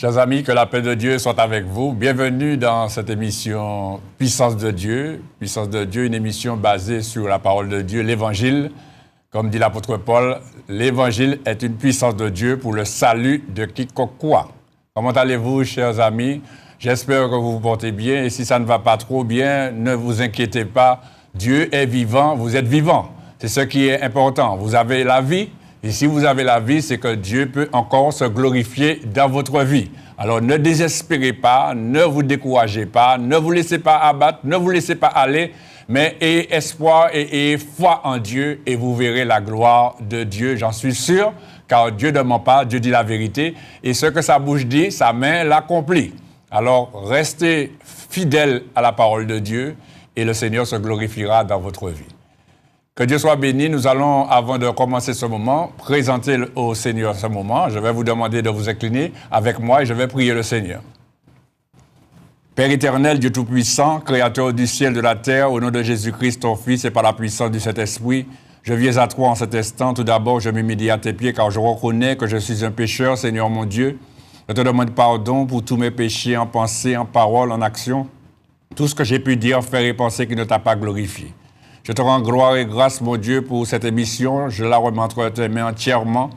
Chers amis, que la paix de Dieu soit avec vous. Bienvenue dans cette émission Puissance de Dieu. Puissance de Dieu, une émission basée sur la parole de Dieu, l'Évangile. Comme dit l'apôtre Paul, l'Évangile est une puissance de Dieu pour le salut de quiconque. Comment allez-vous, chers amis? J'espère que vous vous portez bien. Et si ça ne va pas trop bien, ne vous inquiétez pas. Dieu est vivant, vous êtes vivant. C'est ce qui est important. Vous avez la vie. Et si vous avez la vie, c'est que Dieu peut encore se glorifier dans votre vie. Alors ne désespérez pas, ne vous découragez pas, ne vous laissez pas abattre, ne vous laissez pas aller, mais ayez espoir et ayez foi en Dieu et vous verrez la gloire de Dieu, j'en suis sûr, car Dieu ne ment pas, Dieu dit la vérité. Et ce que sa bouche dit, sa main l'accomplit. Alors restez fidèles à la parole de Dieu et le Seigneur se glorifiera dans votre vie. Que Dieu soit béni. Nous allons, avant de commencer ce moment, présenter au Seigneur ce moment. Je vais vous demander de vous incliner avec moi et je vais prier le Seigneur. Père éternel, Dieu Tout-Puissant, Créateur du ciel et de la terre, au nom de Jésus-Christ, ton Fils, et par la puissance du Saint-Esprit, je viens à toi en cet instant. Tout d'abord, je m'humilie à tes pieds car je reconnais que je suis un pécheur, Seigneur mon Dieu. Je te demande pardon pour tous mes péchés en pensée, en parole, en action. Tout ce que j'ai pu dire, faire et penser qui ne t'a pas glorifié. Je te rends gloire et grâce, mon Dieu, pour cette émission. Je la remets entre tes mains entièrement,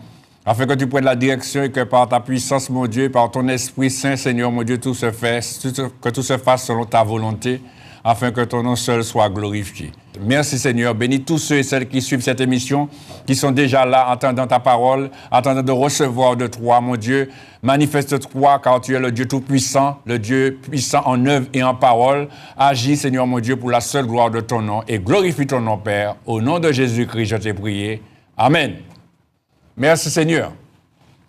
afin que tu prennes la direction et que par ta puissance, mon Dieu, par ton Esprit Saint, Seigneur, mon Dieu, que tout se fasse selon ta volonté, afin que ton nom seul soit glorifié. Merci, Seigneur. Bénis tous ceux et celles qui suivent cette émission, qui sont déjà là, entendant ta parole, attendant de recevoir de toi, mon Dieu. Manifeste-toi, car tu es le Dieu Tout-Puissant, le Dieu puissant en œuvre et en parole. Agis, Seigneur, mon Dieu, pour la seule gloire de ton nom et glorifie ton nom, Père. Au nom de Jésus-Christ, je t'ai prié. Amen. Merci, Seigneur.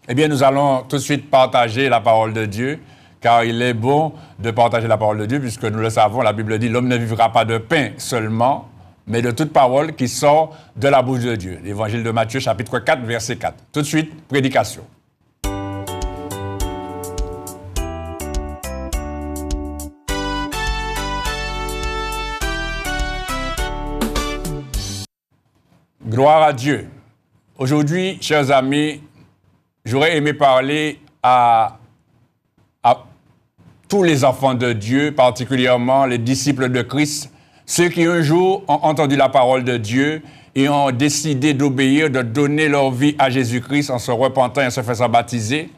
Eh bien, nous allons tout de suite partager la parole de Dieu, car il est bon de partager la parole de Dieu, puisque nous le savons, la Bible dit « L'homme ne vivra pas de pain seulement, mais de toute parole qui sort de la bouche de Dieu. » L'évangile de Matthieu, chapitre 4, verset 4. Tout de suite, prédication. Gloire à Dieu. Aujourd'hui, chers amis, j'aurais aimé parler à tous les enfants de Dieu, particulièrement les disciples de Christ, ceux qui un jour ont entendu la parole de Dieu et ont décidé d'obéir, de donner leur vie à Jésus-Christ en se repentant et en se faisant baptiser,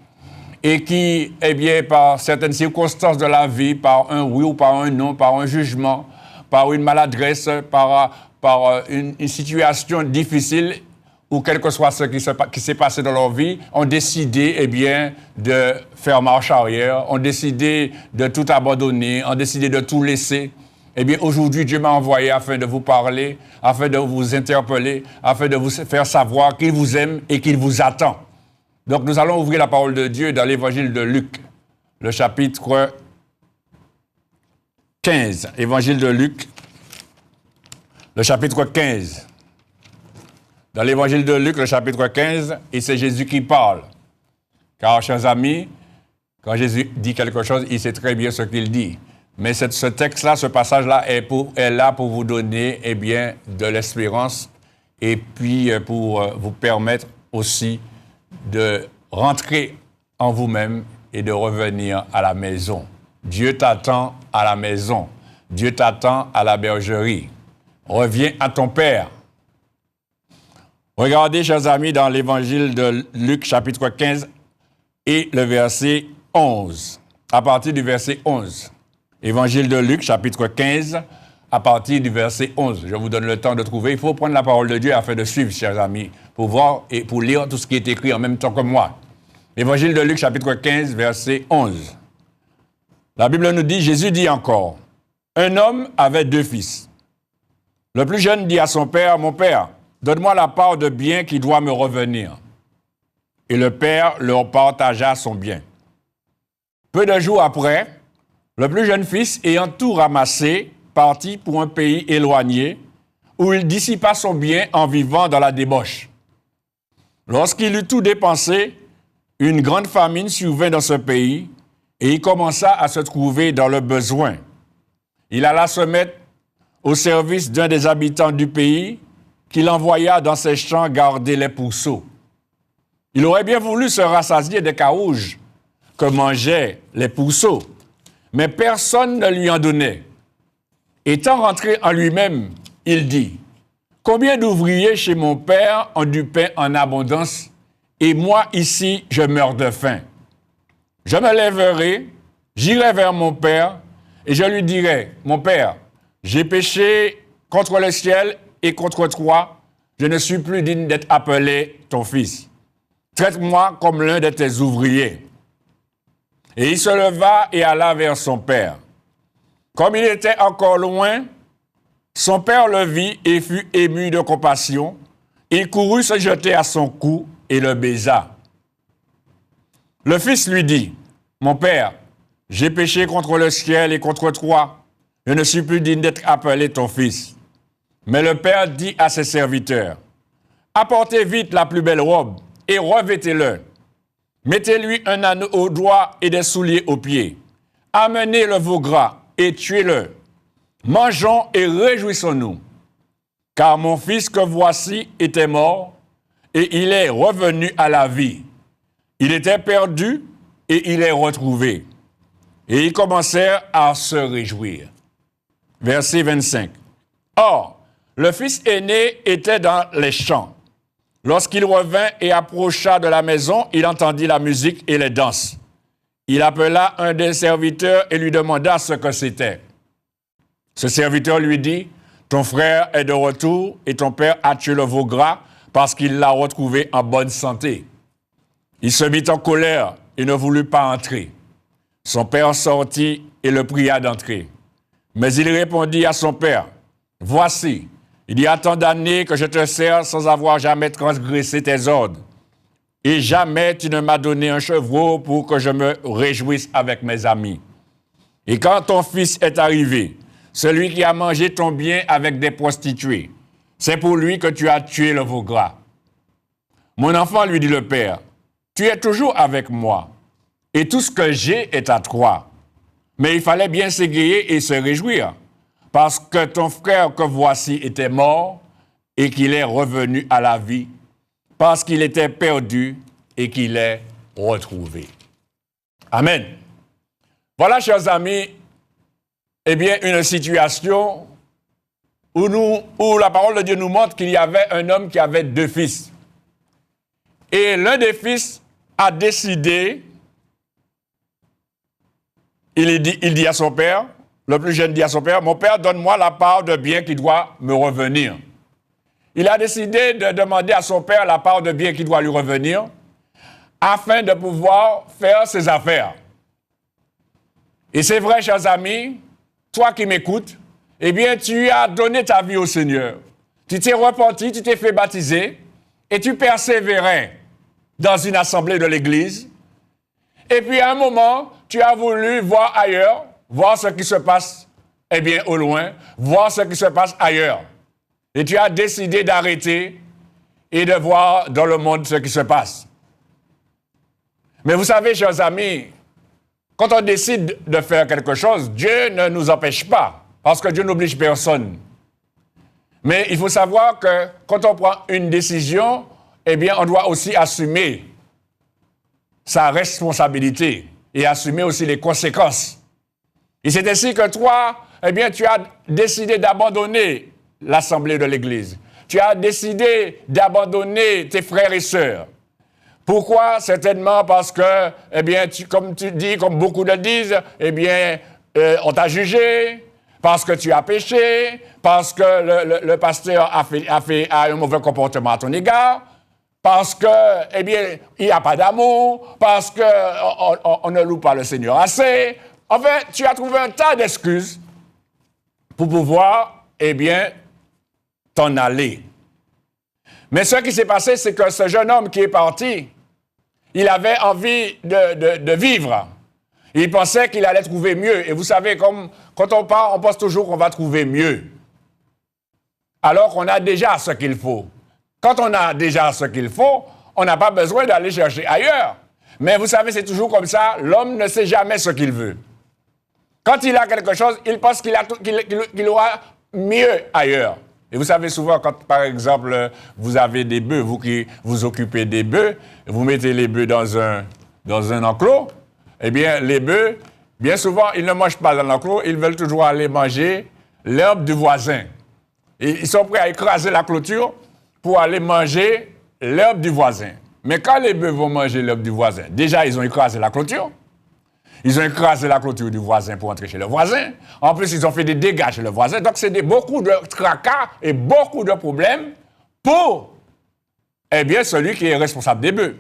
et qui, eh bien, par certaines circonstances de la vie, par un oui ou par un non, par un jugement, par une maladresse, par une situation difficile, ou quel que soit ce qui s'est passé dans leur vie, ont décidé, eh bien, de faire marche arrière, ont décidé de tout abandonner, ont décidé de tout laisser. Eh bien, aujourd'hui, Dieu m'a envoyé afin de vous parler, afin de vous interpeller, afin de vous faire savoir qu'il vous aime et qu'il vous attend. Donc, nous allons ouvrir la parole de Dieu dans l'évangile de Luc, le chapitre 15. Évangile de Luc, le chapitre 15. Dans l'évangile de Luc, le chapitre 15, et c'est Jésus qui parle. Car, chers amis, quand Jésus dit quelque chose, il sait très bien ce qu'il dit. Mais ce texte-là, ce passage-là est là pour vous donner, eh bien, de l'espérance et puis pour vous permettre aussi de rentrer en vous-même et de revenir à la maison. Dieu t'attend à la maison. Dieu t'attend à la bergerie. Reviens à ton Père. Regardez, chers amis, dans l'évangile de Luc, chapitre 15, et le verset 11. À partir du verset 11. Évangile de Luc, chapitre 15, à partir du verset 11. Je vous donne le temps de trouver. Il faut prendre la parole de Dieu afin de suivre, chers amis, pour voir et pour lire tout ce qui est écrit en même temps que moi. Évangile de Luc, chapitre 15, verset 11. La Bible nous dit, Jésus dit encore, « Un homme avait 2 fils. Le plus jeune dit à son père, « Mon père, donne-moi la part de bien qui doit me revenir. » Et le père leur partagea son bien. Peu de jours après, le plus jeune fils, ayant tout ramassé, partit pour un pays éloigné, où il dissipa son bien en vivant dans la débauche. Lorsqu'il eut tout dépensé, une grande famine survint dans ce pays, et il commença à se trouver dans le besoin. Il alla se mettre au service d'un des habitants du pays, qu'il envoya dans ses champs garder les pourceaux. Il aurait bien voulu se rassasier des carouges, que mangeaient les pourceaux, mais personne ne lui en donnait. Étant rentré en lui-même, il dit, « Combien d'ouvriers chez mon père ont du pain en abondance, et moi ici je meurs de faim. Je me lèverai, j'irai vers mon père, et je lui dirai, « Mon père, j'ai péché contre le ciel et contre toi, je ne suis plus digne d'être appelé ton fils. Traite-moi comme l'un de tes ouvriers. » Et il se leva et alla vers son père. Comme il était encore loin, son père le vit et fut ému de compassion. Il courut se jeter à son cou et le baisa. Le fils lui dit, « Mon père, j'ai péché contre le ciel et contre toi. Je ne suis plus digne d'être appelé ton fils. » Mais le père dit à ses serviteurs, « Apportez vite la plus belle robe et revêtez-le. Mettez-lui un anneau au doigt et des souliers aux pieds. Amenez le veau gras et tuez-le. Mangeons et réjouissons-nous. Car mon fils que voici était mort et il est revenu à la vie. Il était perdu et il est retrouvé. » Et ils commencèrent à se réjouir. Verset 25. Or, le fils aîné était dans les champs. Lorsqu'il revint et approcha de la maison, il entendit la musique et les danses. Il appela un des serviteurs et lui demanda ce que c'était. Ce serviteur lui dit, « Ton frère est de retour et ton père a tué le veau gras parce qu'il l'a retrouvé en bonne santé. » Il se mit en colère et ne voulut pas entrer. Son père sortit et le pria d'entrer. Mais il répondit à son père, « Voici, il y a tant d'années que je te sers sans avoir jamais transgressé tes ordres. Et jamais tu ne m'as donné un chevreau pour que je me réjouisse avec mes amis. Et quand ton fils est arrivé, celui qui a mangé ton bien avec des prostituées, c'est pour lui que tu as tué le veau gras. » Mon enfant, lui dit le père, « Tu es toujours avec moi, et tout ce que j'ai est à toi. Mais il fallait bien s'égayer et se réjouir, parce que ton frère que voici était mort et qu'il est revenu à la vie, parce qu'il était perdu et qu'il est retrouvé. » Amen. Voilà, chers amis, eh bien, une situation où la parole de Dieu nous montre qu'il y avait un homme qui avait 2 fils. Et l'un des fils a décidé, il dit à son père, le plus jeune dit à son père, « Mon père, donne-moi la part de bien qui doit me revenir. » Il a décidé de demander à son père la part de bien qui doit lui revenir afin de pouvoir faire ses affaires. Et c'est vrai, chers amis, toi qui m'écoutes, eh bien, tu as donné ta vie au Seigneur. Tu t'es repenti, tu t'es fait baptiser et tu persévérais dans une assemblée de l'Église. Et puis, à un moment, tu as voulu voir ailleurs, voir ce qui se passe, eh bien, au loin, voir ce qui se passe ailleurs. Et tu as décidé d'arrêter et de voir dans le monde ce qui se passe. Mais vous savez, chers amis, quand on décide de faire quelque chose, Dieu ne nous empêche pas, parce que Dieu n'oblige personne. Mais il faut savoir que quand on prend une décision, eh bien, on doit aussi assumer sa responsabilité et assumer aussi les conséquences. Et c'est ainsi que toi, eh bien, tu as décidé d'abandonner l'assemblée de l'Église. Tu as décidé d'abandonner tes frères et sœurs. Pourquoi? Certainement parce que, eh bien, comme tu dis, comme beaucoup le disent, eh bien, on t'a jugé, parce que tu as péché, parce que le pasteur a un mauvais comportement à ton égard, parce que, eh bien, il n'y a pas d'amour, parce qu'on ne loue pas le Seigneur assez. Enfin, tu as trouvé un tas d'excuses pour pouvoir, eh bien, t'en aller. Mais ce qui s'est passé, c'est que ce jeune homme qui est parti, il avait envie de vivre. Il pensait qu'il allait trouver mieux. Et vous savez, comme quand on part, on pense toujours qu'on va trouver mieux. Alors qu'on a déjà ce qu'il faut. Quand on a déjà ce qu'il faut, on n'a pas besoin d'aller chercher ailleurs. Mais vous savez, c'est toujours comme ça, l'homme ne sait jamais ce qu'il veut. Quand il a quelque chose, il pense qu'il aura mieux ailleurs. Et vous savez souvent, quand par exemple, vous avez des bœufs, vous qui vous occupez des bœufs, vous mettez les bœufs dans un enclos, eh bien, les bœufs, bien souvent, ils ne mangent pas dans l'enclos, ils veulent toujours aller manger l'herbe du voisin. Et ils sont prêts à écraser la clôture pour aller manger l'herbe du voisin. Mais quand les bœufs vont manger l'herbe du voisin, déjà, ils ont écrasé la clôture. Ils ont écrasé la clôture du voisin pour entrer chez le voisin. En plus, ils ont fait des dégâts chez le voisin. Donc, c'est beaucoup de tracas et beaucoup de problèmes pour, eh bien, celui qui est responsable des bœufs.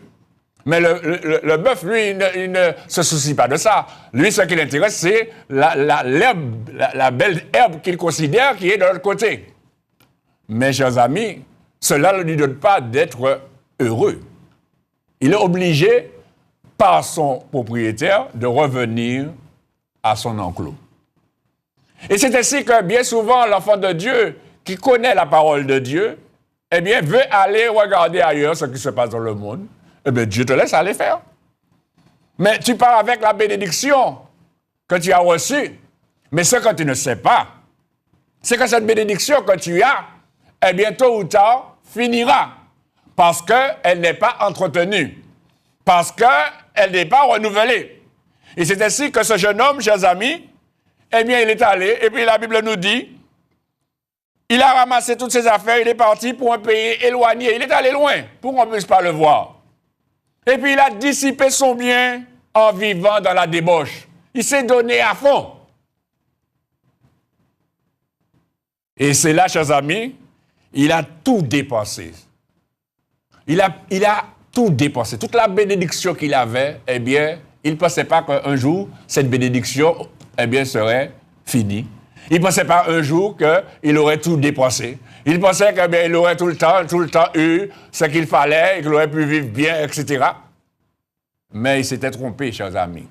Mais le bœuf, lui, il ne se soucie pas de ça. Lui, ce qui l'intéresse, c'est la belle herbe qu'il considère qui est de l'autre côté. Mes chers amis, cela ne lui donne pas d'être heureux. Il est obligé, par son propriétaire, de revenir à son enclos. Et c'est ainsi que bien souvent, l'enfant de Dieu, qui connaît la parole de Dieu, eh bien, veut aller regarder ailleurs ce qui se passe dans le monde. Eh bien, Dieu te laisse aller faire. Mais tu pars avec la bénédiction que tu as reçue. Mais ce que tu ne sais pas, c'est que cette bénédiction que tu as, eh bien, tôt ou tard, finira. Parce qu'elle n'est pas entretenue. Parce qu'elle n'est pas renouvelée. Et c'est ainsi que ce jeune homme, chers amis, eh bien, il est allé, et puis la Bible nous dit, il a ramassé toutes ses affaires, il est parti pour un pays éloigné. Il est allé loin, pour qu'on ne puisse pas le voir. Et puis, il a dissipé son bien en vivant dans la débauche. Il s'est donné à fond. Et c'est là, chers amis, il a tout dépensé. Il a tout dépensé. Toute la bénédiction qu'il avait, eh bien, il ne pensait pas qu'un jour, cette bénédiction, eh bien, serait finie. Il ne pensait pas un jour qu'il aurait tout dépensé. Il pensait qu'il aurait tout le temps eu ce qu'il fallait, et qu'il aurait pu vivre bien, etc. Mais il s'était trompé, chers amis.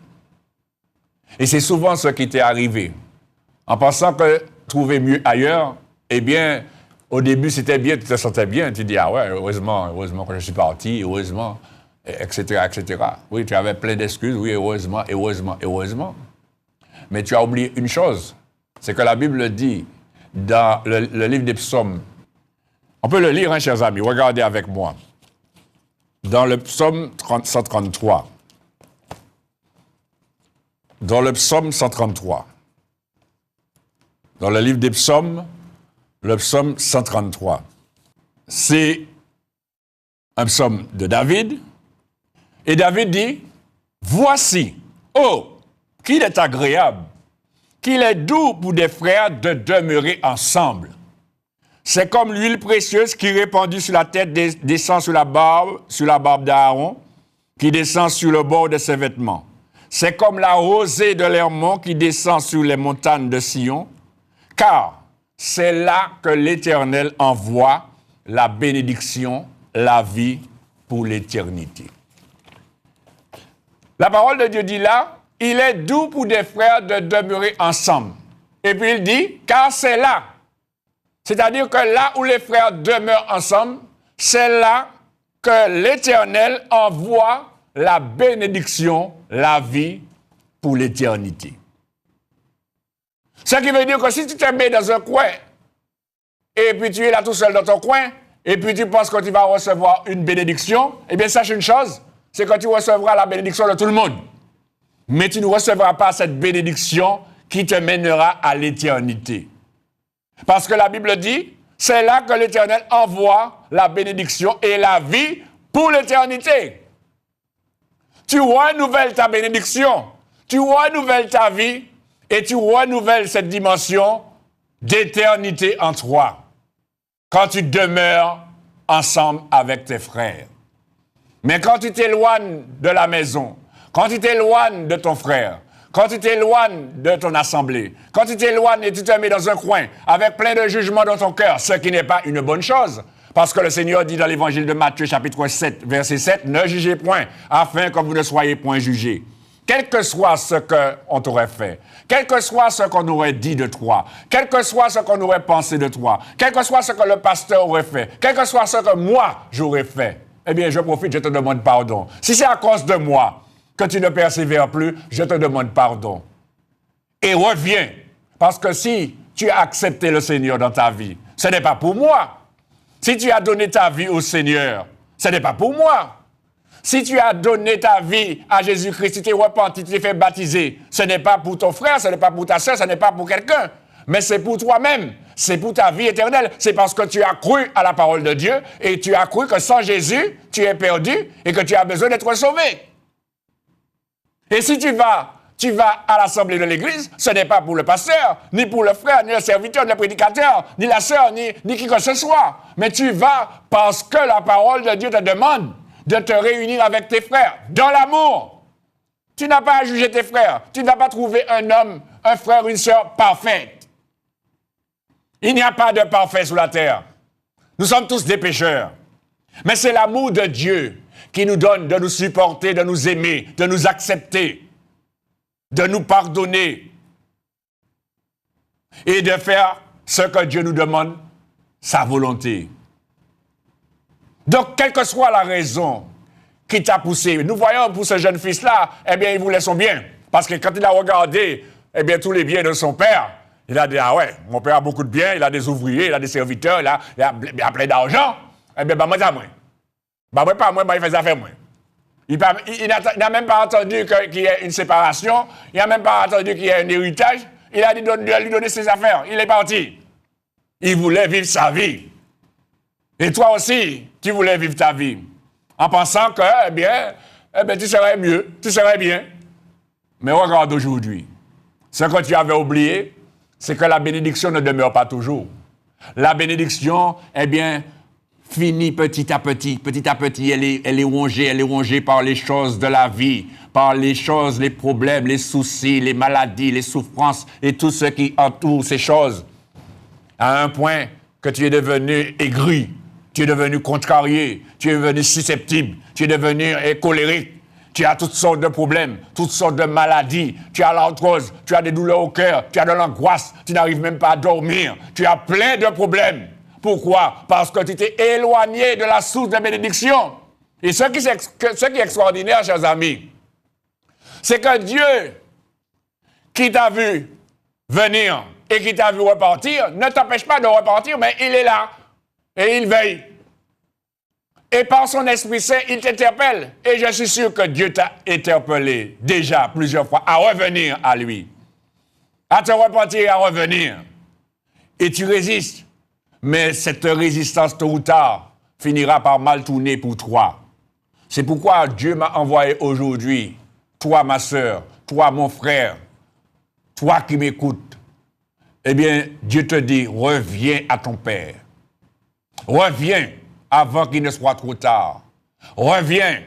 Et c'est souvent ce qui t'est arrivé. En pensant que trouver mieux ailleurs, eh bien, au début, c'était bien, tu te sentais bien. Tu dis, ah ouais, heureusement que je suis parti, heureusement, etc., etc. Oui, tu avais plein d'excuses, oui, heureusement. Mais tu as oublié une chose, c'est que la Bible dit, dans le livre des psaumes, on peut le lire, hein, chers amis, regardez avec moi. Dans le psaume 133. Dans le psaume 133. Dans le livre des psaumes, le psaume 133. C'est un psaume de David. Et David dit, « Voici, oh, qu'il est agréable, qu'il est doux pour des frères de demeurer ensemble. C'est comme l'huile précieuse qui répandue sur la tête descend sur la barbe d'Aaron, qui descend sur le bord de ses vêtements. C'est comme la rosée de l'Hermon qui descend sur les montagnes de Sion, car c'est là que l'Éternel envoie la bénédiction, la vie pour l'éternité. » La parole de Dieu dit là, il est doux pour des frères de demeurer ensemble. Et puis il dit, car c'est là. C'est-à-dire que là où les frères demeurent ensemble, c'est là que l'Éternel envoie la bénédiction, la vie pour l'éternité. Ce qui veut dire que si tu te mets dans un coin, et puis tu es là tout seul dans ton coin, et puis tu penses que tu vas recevoir une bénédiction, eh bien sache une chose, c'est que tu recevras la bénédiction de tout le monde. Mais tu ne recevras pas cette bénédiction qui te mènera à l'éternité. Parce que la Bible dit, c'est là que l'Éternel envoie la bénédiction et la vie pour l'éternité. Tu renouvelles ta bénédiction, tu renouvelles ta vie et tu renouvelles cette dimension d'éternité en toi quand tu demeures ensemble avec tes frères. Mais quand tu t'éloignes de la maison, quand tu t'éloignes de ton frère, quand tu t'éloignes de ton assemblée, quand tu t'éloignes et tu te mets dans un coin avec plein de jugements dans ton cœur, ce qui n'est pas une bonne chose. Parce que le Seigneur dit dans l'évangile de Matthieu, chapitre 7, verset 7, « Ne jugez point, afin que vous ne soyez point jugés. » Quel que soit ce qu'on t'aurait fait, quel que soit ce qu'on aurait dit de toi, quel que soit ce qu'on aurait pensé de toi, quel que soit ce que le pasteur aurait fait, quel que soit ce que moi j'aurais fait, eh bien, je profite, je te demande pardon. Si c'est à cause de moi que tu ne persévères plus, je te demande pardon. Et reviens, parce que si tu as accepté le Seigneur dans ta vie, ce n'est pas pour moi. Si tu as donné ta vie au Seigneur, ce n'est pas pour moi. Si tu as donné ta vie à Jésus-Christ, tu t'es repenti, tu t'es fait baptiser, ce n'est pas pour ton frère, ce n'est pas pour ta soeur, ce n'est pas pour quelqu'un, mais c'est pour toi-même, c'est pour ta vie éternelle. C'est parce que tu as cru à la parole de Dieu et tu as cru que sans Jésus, tu es perdu et que tu as besoin d'être sauvé. Et si tu vas à l'assemblée de l'Église, ce n'est pas pour le pasteur, ni pour le frère, ni le serviteur, ni le prédicateur, ni la sœur, ni qui que ce soit. Mais tu vas parce que la parole de Dieu te demande de te réunir avec tes frères dans l'amour. Tu n'as pas à juger tes frères. Tu n'as pas trouvé un homme, un frère, une sœur parfaite. Il n'y a pas de parfait sous la terre. Nous sommes tous des pécheurs. Mais c'est l'amour de Dieu qui nous donne de nous supporter, de nous aimer, de nous accepter, de nous pardonner et de faire ce que Dieu nous demande, sa volonté. Donc, quelle que soit la raison qui t'a poussé, nous voyons pour ce jeune fils-là, eh bien, il voulait son bien. Parce que quand il a regardé, eh bien, tous les biens de son père, il a dit, ah ouais, mon père a beaucoup de biens, il a des ouvriers, il a des serviteurs, il a plein d'argent. Eh bien, moi, ça, moi. Moi, pas moi, il fait ça, fait moi. Il n'a même pas entendu qu'il y ait une séparation, il n'a même pas entendu qu'il y ait un héritage, il a dit de lui donner ses affaires, il est parti. Il voulait vivre sa vie. Et toi aussi, tu voulais vivre ta vie, en pensant que, eh bien, tu serais mieux, tu serais bien. Mais regarde aujourd'hui, ce que tu avais oublié, c'est que la bénédiction ne demeure pas toujours. La bénédiction, eh bien, finit petit à petit, elle est rongée par les choses de la vie, par les choses, les problèmes, les soucis, les maladies, les souffrances et tout ce qui entoure ces choses. À un point que tu es devenu aigri, tu es devenu contrarié, tu es devenu susceptible, tu es devenu colérique. Tu as toutes sortes de problèmes, toutes sortes de maladies. Tu as l'arthrose, tu as des douleurs au cœur, tu as de l'angoisse, tu n'arrives même pas à dormir. Tu as plein de problèmes. Pourquoi? Parce que tu t'es éloigné de la source de bénédiction. Et ce qui est extraordinaire, chers amis, c'est que Dieu, qui t'a vu venir et qui t'a vu repartir, ne t'empêche pas de repartir, mais il est là et il veille. Et par son Esprit Saint, il t'interpelle. Et je suis sûr que Dieu t'a interpellé déjà plusieurs fois à revenir à lui. À te repentir et à revenir. Et tu résistes. Mais cette résistance, tôt ou tard, finira par mal tourner pour toi. C'est pourquoi Dieu m'a envoyé aujourd'hui, toi ma sœur, toi mon frère, toi qui m'écoutes. Eh bien, Dieu te dit, reviens à ton Père. Reviens avant qu'il ne soit trop tard. Reviens,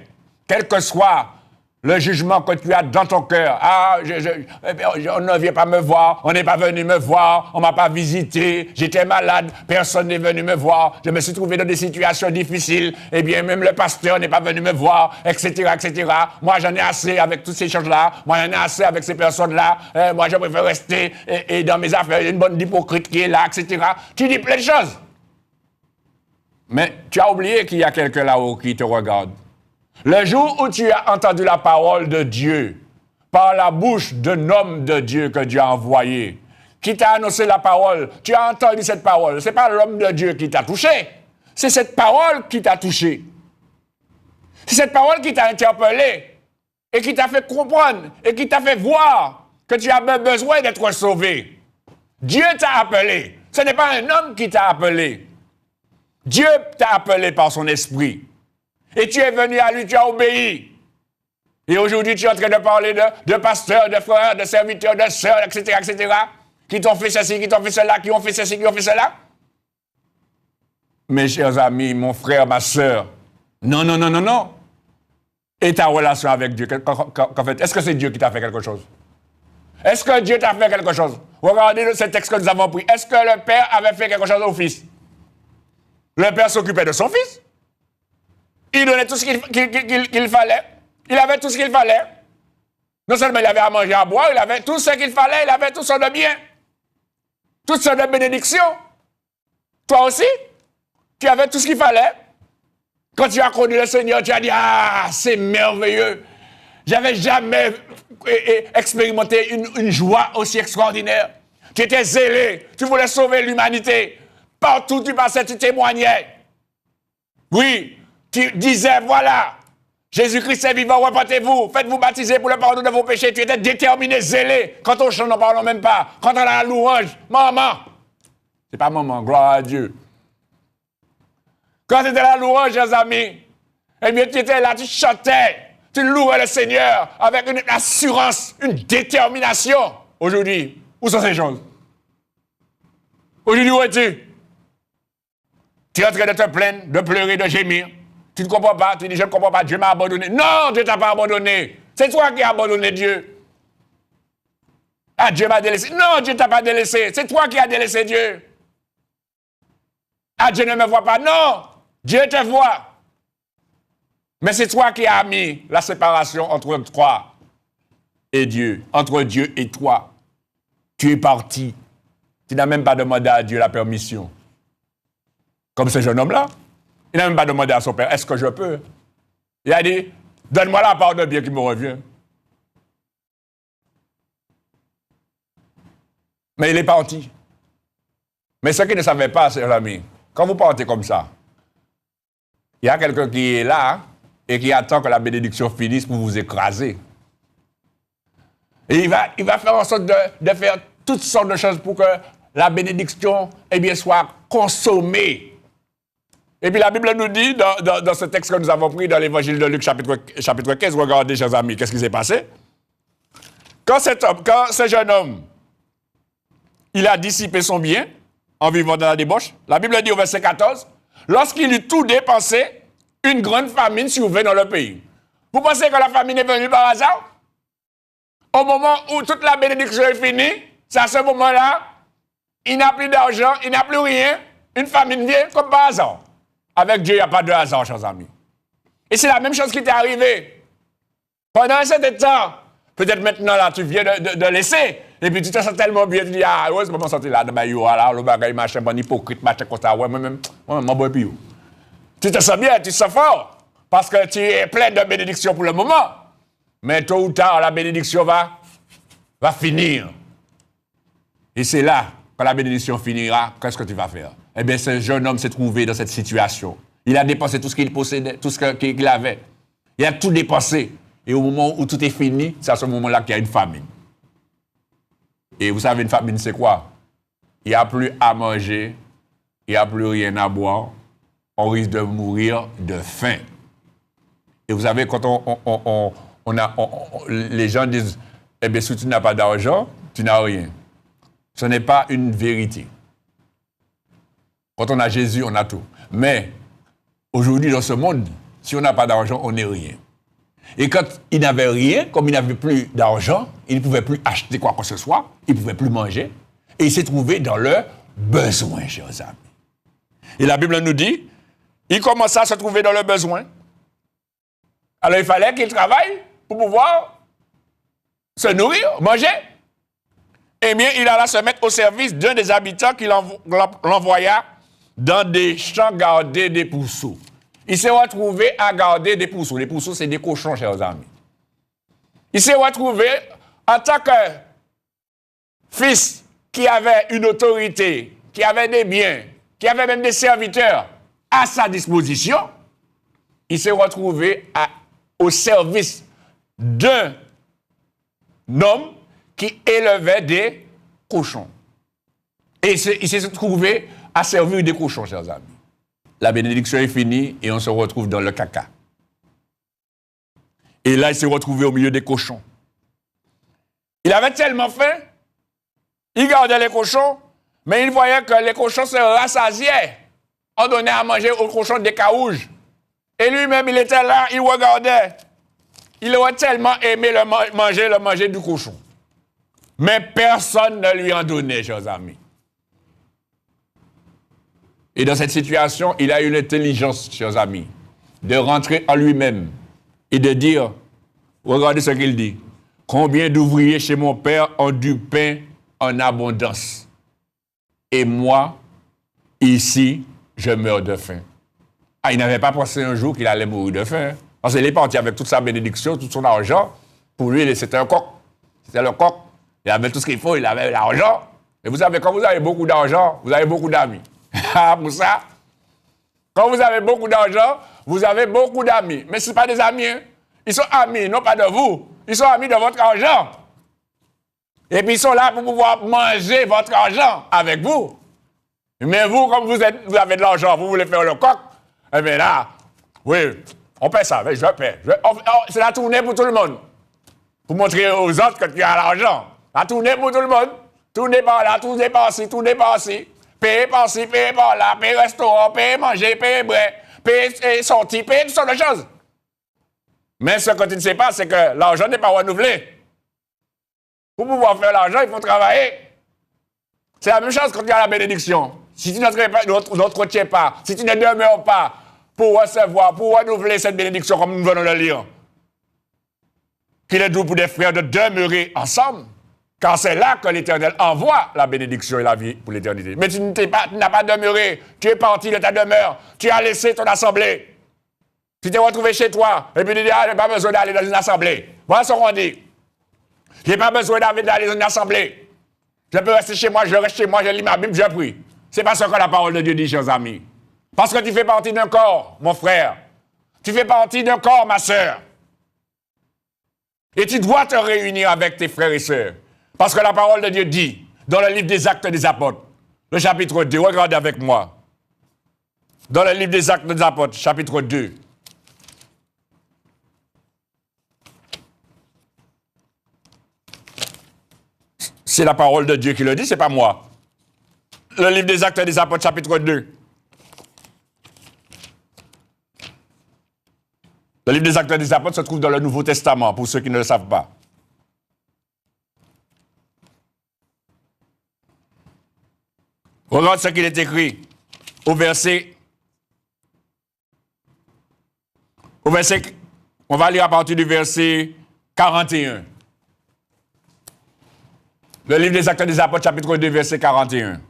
quel que soit le jugement que tu as dans ton cœur. Ah, on ne vient pas me voir, on n'est pas venu me voir, on ne m'a pas visité, j'étais malade, personne n'est venu me voir, je me suis trouvé dans des situations difficiles, eh bien, même le pasteur n'est pas venu me voir, etc., etc. Moi, j'en ai assez avec toutes ces choses-là, moi, j'en ai assez avec ces personnes-là, moi, je préfère rester et dans mes affaires, il y a une bonne hypocrite qui est là, etc. Tu dis plein de choses. Mais tu as oublié qu'il y a quelqu'un là-haut qui te regarde. Le jour où tu as entendu la parole de Dieu, par la bouche d'un homme de Dieu que Dieu a envoyé, qui t'a annoncé la parole, tu as entendu cette parole. Ce n'est pas l'homme de Dieu qui t'a touché, c'est cette parole qui t'a touché. C'est cette parole qui t'a interpellé et qui t'a fait comprendre et qui t'a fait voir que tu as besoin d'être sauvé. Dieu t'a appelé. Ce n'est pas un homme qui t'a appelé. Dieu t'a appelé par son esprit. Et tu es venu à lui, tu as obéi. Et aujourd'hui, tu es en train de parler de pasteurs, de frères, de serviteurs, de sœurs, etc., etc., qui t'ont fait ceci, qui t'ont fait cela, qui ont fait ceci, qui ont fait cela. Mes chers amis, mon frère, ma sœur, non, non, non, non, non. Et ta relation avec Dieu, qu'en fait, est-ce que c'est Dieu qui t'a fait quelque chose? Est-ce que Dieu t'a fait quelque chose? Regardez ce texte que nous avons pris. Est-ce que le Père avait fait quelque chose au Fils? Le Père s'occupait de son Fils. Il donnait tout ce qu'il fallait. Il avait tout ce qu'il fallait. Non seulement il avait à manger, à boire, il avait tout ce qu'il fallait, il avait tout ce de bien. Tout ce de bénédiction. Toi aussi, tu avais tout ce qu'il fallait. Quand tu as connu le Seigneur, tu as dit, ah, c'est merveilleux. J'avais jamais expérimenté une joie aussi extraordinaire. Tu étais zélé, tu voulais sauver l'humanité. Partout où tu passais, tu témoignais. Oui. Tu disais, voilà, Jésus-Christ est vivant, repentez-vous, faites-vous baptiser pour le pardon de vos péchés. Tu étais déterminé, zélé. Quand on chante, n'en parlons même pas. Quand on a la louange, maman. C'est pas maman, gloire à Dieu. Quand c'était la louange, chers amis, eh bien, tu étais là, tu chantais, tu louais le Seigneur avec une assurance, une détermination. Aujourd'hui, où sont ces choses? Aujourd'hui, où es-tu? Tu es en train de te plaindre, de pleurer, de gémir. Tu ne comprends pas, tu dis, je ne comprends pas, Dieu m'a abandonné. Non, Dieu ne t'a pas abandonné. C'est toi qui as abandonné Dieu. Ah, Dieu m'a délaissé. Non, Dieu ne t'a pas délaissé. C'est toi qui as délaissé Dieu. Ah, Dieu ne me voit pas. Non, Dieu te voit. Mais c'est toi qui as mis la séparation entre toi et Dieu, entre Dieu et toi. Tu es parti. Tu n'as même pas demandé à Dieu la permission. Comme ce jeune homme-là. Il n'a même pas demandé à son père, est-ce que je peux? Il a dit, donne-moi la part de bien qui me revient. Mais il est parti. Mais ce qu'il ne savait pas, chers amis, quand vous partez comme ça, il y a quelqu'un qui est là et qui attend que la bénédiction finisse pour vous écraser. Et il va faire en sorte de faire toutes sortes de choses pour que la bénédiction, eh bien, soit consommée. Et puis la Bible nous dit, dans ce texte que nous avons pris dans l'évangile de Luc, chapitre 15, regardez, chers amis, qu'est-ce qui s'est passé? Quand ce jeune homme, il a dissipé son bien en vivant dans la débauche, la Bible dit au verset 14, lorsqu'il eut tout dépensé, une grande famine survint dans le pays. Vous pensez que la famine est venue par hasard? Au moment où toute la bénédiction est finie, c'est à ce moment-là, il n'a plus d'argent, il n'a plus rien, une famine vient comme par hasard. Avec Dieu, il n'y a pas de hasard, chers amis. Et c'est la même chose qui t'est arrivée. Pendant un certain temps, peut-être maintenant, là, tu viens de laisser, et puis tu te sens tellement bien, tu dis, ah, ouais, c'est moment sorti là, le bagage, machin, bon hypocrite, machin, comme ça, ouais, moi-même, mon boy, puis tu te sens bien, tu te sens fort, parce que tu es plein de bénédictions pour le moment. Mais tôt ou tard, la bénédiction va finir. Et c'est là, quand la bénédiction finira, qu'est-ce que tu vas faire? Eh bien, ce jeune homme s'est trouvé dans cette situation. Il a dépensé tout ce qu'il possédait, tout ce qu'il avait. Il a tout dépensé. Et au moment où tout est fini, c'est à ce moment-là qu'il y a une famine. Et vous savez, une famine, c'est quoi? Il n'y a plus à manger, il n'y a plus rien à boire. On risque de mourir de faim. Et vous savez, quand les gens disent, eh bien, si tu n'as pas d'argent, tu n'as rien. Ce n'est pas une vérité. Quand on a Jésus, on a tout. Mais aujourd'hui, dans ce monde, si on n'a pas d'argent, on n'est rien. Et quand il n'avait rien, comme il n'avait plus d'argent, il ne pouvait plus acheter quoi que ce soit, il ne pouvait plus manger, et il s'est trouvé dans le besoin, chers amis. Et la Bible nous dit, il commença à se trouver dans le besoin. Alors il fallait qu'il travaille pour pouvoir se nourrir, manger. Eh bien, il alla se mettre au service d'un des habitants qui l'envoya dans des champs garder des pourceaux. Il s'est retrouvé à garder des pourceaux. Les pourceaux, c'est des cochons, chers amis. Il s'est retrouvé en tant que fils qui avait une autorité, qui avait des biens, qui avait même des serviteurs à sa disposition. Il s'est retrouvé au service d'un homme qui élevait des cochons. Et il s'est trouvé à servir des cochons, chers amis. La bénédiction est finie et on se retrouve dans le caca. Et là, il s'est retrouvé au milieu des cochons. Il avait tellement faim, il gardait les cochons, mais il voyait que les cochons se rassasiaient. On donnait à manger aux cochons des carouges. Et lui-même, il était là, il regardait. Il aurait tellement aimé le manger du cochon. Mais personne ne lui en donnait, chers amis. Et dans cette situation, il a eu l'intelligence, chers amis, de rentrer en lui-même et de dire, regardez ce qu'il dit, combien d'ouvriers chez mon père ont du pain en abondance. Et moi, ici, je meurs de faim. Ah, il n'avait pas pensé un jour qu'il allait mourir de faim. Parce qu'il est parti avec toute sa bénédiction, tout son argent. Pour lui, c'était un coq. C'était le coq. Il avait tout ce qu'il faut, il avait l'argent. Et vous savez, quand vous avez beaucoup d'argent, vous avez beaucoup d'amis. Pour ça, quand vous avez beaucoup d'argent, vous avez beaucoup d'amis. Mais ce ne sont pas des amis. Hein? Ils sont amis, non pas de vous. Ils sont amis de votre argent. Et puis ils sont là pour pouvoir manger votre argent avec vous. Mais vous, comme vous avez de l'argent, vous voulez faire le coq, eh bien là, oui, on paie ça, je paie. C'est la tournée pour tout le monde. Pour montrer aux autres que tu as l'argent. La tournée pour tout le monde. Tournez par là, tournez par-ci, tournez par-ci. Payez par-ci, payez par-là, payez restaurant, payez manger, payez brais, payez sortie, payez toutes sortes de choses. Mais ce que tu ne sais pas, c'est que l'argent n'est pas renouvelé. Pour pouvoir faire l'argent, il faut travailler. C'est la même chose quand tu as la bénédiction. Si tu n'entretiens pas, si tu ne demeures pas pour recevoir, pour renouveler cette bénédiction comme nous venons de le lire, qu'il est doux pour des frères de demeurer ensemble, car c'est là que l'Éternel envoie la bénédiction et la vie pour l'éternité. Mais tu n'as pas demeuré, tu es parti de ta demeure, tu as laissé ton assemblée. Tu t'es retrouvé chez toi, et puis tu dis, ah, je n'ai pas besoin d'aller dans une assemblée. Voilà ce qu'on dit. Je n'ai pas besoin d'aller dans une assemblée. Je peux rester chez moi, je reste chez moi, je lis ma Bible, je prie. C'est pas ce que la parole de Dieu dit, chers amis. Parce que tu fais partie d'un corps, mon frère. Tu fais partie d'un corps, ma sœur. Et tu dois te réunir avec tes frères et sœurs. Parce que la parole de Dieu dit, dans le livre des Actes des Apôtres, le chapitre 2, regardez avec moi. Dans le livre des Actes des Apôtres, chapitre 2. C'est la parole de Dieu qui le dit, c'est pas moi. Le livre des Actes des Apôtres, chapitre 2. Le livre des Actes des Apôtres se trouve dans le Nouveau Testament, pour ceux qui ne le savent pas. Regarde ce qu'il est écrit au verset. On va lire à partir du verset 41. Le livre des Actes des Apôtres, chapitre 2, verset 41.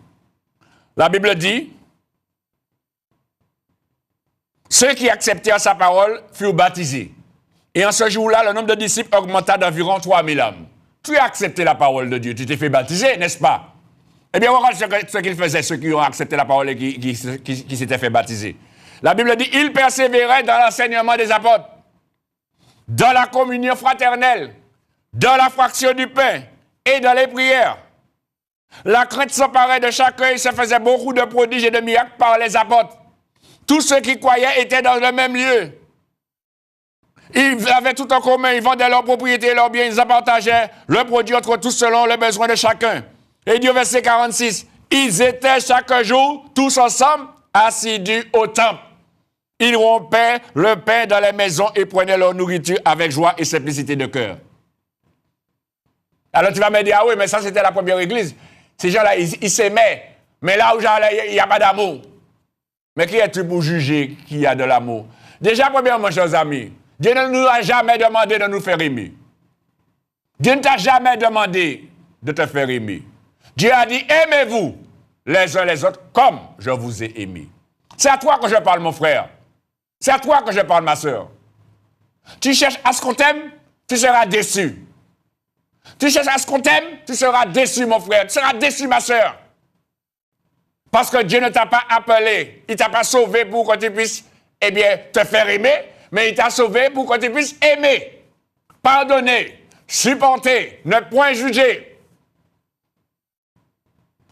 La Bible dit, ceux qui acceptèrent sa parole furent baptisés. Et en ce jour-là, le nombre de disciples augmenta d'environ 3000 âmes. Tu as accepté la parole de Dieu, tu t'es fait baptiser, n'est-ce pas? Eh bien, regarde ce qu'ils faisaient, ceux qui ont accepté la parole et qui s'étaient fait baptiser. La Bible dit, ils persévéraient dans l'enseignement des apôtres, dans la communion fraternelle, dans la fraction du pain et dans les prières. La crainte s'emparait de chacun et se faisait beaucoup de prodiges et de miracles par les apôtres. Tous ceux qui croyaient étaient dans le même lieu. Ils avaient tout en commun, ils vendaient leurs propriétés et leurs biens, ils en partageaient le produit entre tous selon les besoins de chacun. Et dit au verset 46, ils étaient chaque jour, tous ensemble, assidus au temple. Ils rompaient le pain dans les maisons et prenaient leur nourriture avec joie et simplicité de cœur. Alors tu vas me dire, ah oui, mais ça c'était la première église. Ces gens-là, ils s'aimaient. Mais là où j'allais, il n'y a pas d'amour. Mais qui es-tu pour juger qu'il y a de l'amour? Déjà, premièrement, chers amis, Dieu ne nous a jamais demandé de nous faire aimer. Dieu ne t'a jamais demandé de te faire aimer. Dieu a dit, aimez-vous les uns les autres comme je vous ai aimé. C'est à toi que je parle, mon frère. C'est à toi que je parle, ma soeur. Tu cherches à ce qu'on t'aime, tu seras déçu. Tu cherches à ce qu'on t'aime, tu seras déçu, mon frère. Tu seras déçu, ma soeur. Parce que Dieu ne t'a pas appelé. Il ne t'a pas sauvé pour que tu puisses, eh bien, te faire aimer, mais il t'a sauvé pour que tu puisses aimer, pardonner, supporter, ne point juger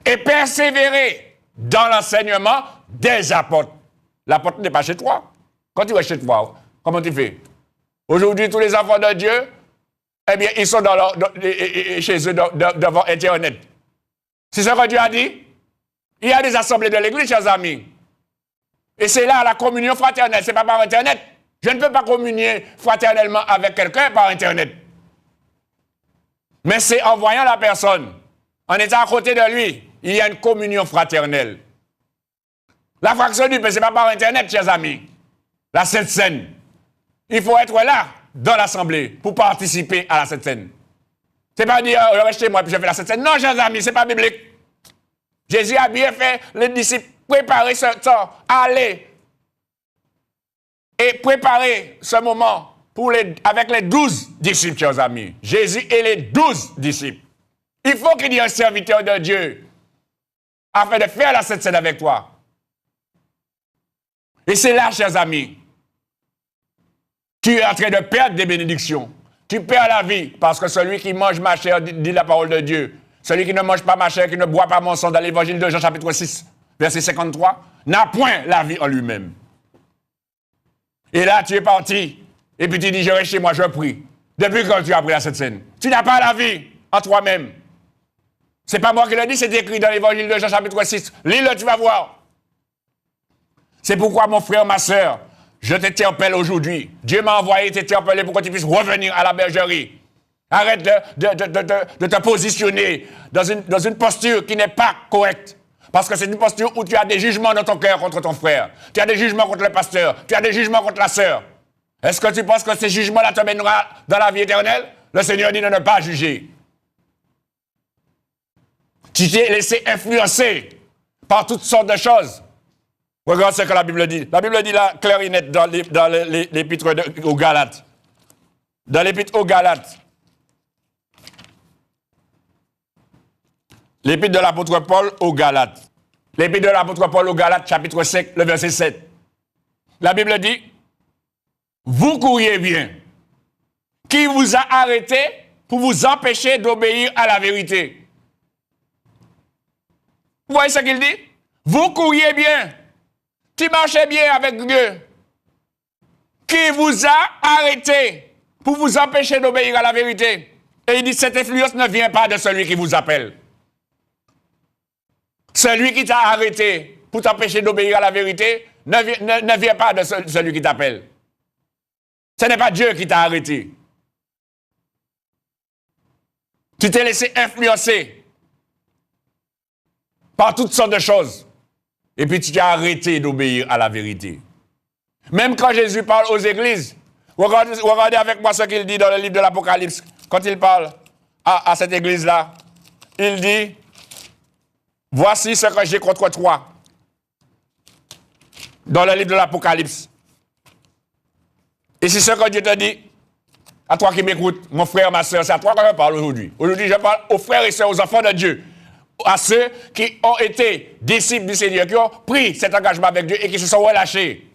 et persévérer dans l'enseignement des apôtres. L'apôtre n'est pas chez toi. Quand tu es chez toi, comment tu fais? Aujourd'hui, tous les enfants de Dieu, eh bien, ils sont chez eux devant Internet. C'est ce que Dieu a dit. Il y a des assemblées de l'Église, chers amis. Et c'est là la communion fraternelle, ce n'est pas par Internet. Je ne peux pas communier fraternellement avec quelqu'un par Internet. Mais c'est en voyant la personne, en étant à côté de lui, il y a une communion fraternelle. La fraction du pain, ce n'est pas par Internet, chers amis. La Sainte Seine. Il faut être là, dans l'assemblée, pour participer à la Sainte Seine. Ce n'est pas dire, je reste chez moi puis je fais la Sainte Seine. Non, chers amis, ce n'est pas biblique. Jésus a bien fait les disciples préparer ce temps, aller et préparer ce moment avec les 12 disciples, chers amis. Jésus et les 12 disciples. Il faut qu'il y ait un serviteur de Dieu afin de faire la Sainte Seine avec toi. Et c'est là, chers amis, Tu es en train de perdre des bénédictions. Tu perds la vie parce que celui qui mange ma chair, dit la parole de Dieu, celui qui ne mange pas ma chair, qui ne boit pas mon sang, dans l'évangile de Jean chapitre 6, verset 53, n'a point la vie en lui-même. Et là, tu es parti, et puis tu dis, je reste chez moi, je prie. Depuis quand tu as appris à cette scène? Tu n'as pas la vie en toi-même. C'est pas moi qui le dis, c'est écrit dans l'évangile de Jean chapitre 6. Lis-le, tu vas voir. C'est pourquoi, mon frère, ma soeur, je t'interpelle aujourd'hui. Dieu m'a envoyé t'interpeller pour que tu puisses revenir à la bergerie. Arrête de te positionner dans une posture qui n'est pas correcte. Parce que c'est une posture où tu as des jugements dans ton cœur contre ton frère. Tu as des jugements contre le pasteur. Tu as des jugements contre la sœur. Est-ce que tu penses que ces jugements-là te mèneront dans la vie éternelle? Le Seigneur dit de ne pas juger. Tu t'es laissé influencer par toutes sortes de choses. Regarde ce que la Bible dit. La Bible dit là, clair et net, dans l'épître aux Galates. Dans l'épître aux Galates. L'épître de l'apôtre Paul aux Galates. L'épître de l'apôtre Paul aux Galates, chapitre 5, le verset 7. La Bible dit, vous courriez bien. Qui vous a arrêté pour vous empêcher d'obéir à la vérité? Vous voyez ce qu'il dit? Vous courriez bien. Tu marchais bien avec Dieu. Qui vous a arrêté pour vous empêcher d'obéir à la vérité? Et il dit, cette influence ne vient pas de celui qui vous appelle. Celui qui t'a arrêté pour t'empêcher d'obéir à la vérité ne vient pas de celui qui t'appelle. Ce n'est pas Dieu qui t'a arrêté. Tu t'es laissé influencer par toutes sortes de choses. Et puis tu t'es arrêté d'obéir à la vérité. Même quand Jésus parle aux églises, regardez avec moi ce qu'il dit dans le livre de l'Apocalypse. Quand il parle à cette église-là, il dit, voici ce que j'ai contre toi. Dans le livre de l'Apocalypse. Et c'est ce que Dieu te dit, à toi qui m'écoutes, mon frère, ma soeur, c'est à toi que je parle aujourd'hui. Aujourd'hui, je parle aux frères et sœurs, aux enfants de Dieu, à ceux qui ont été disciples du Seigneur, qui ont pris cet engagement avec Dieu et qui se sont relâchés.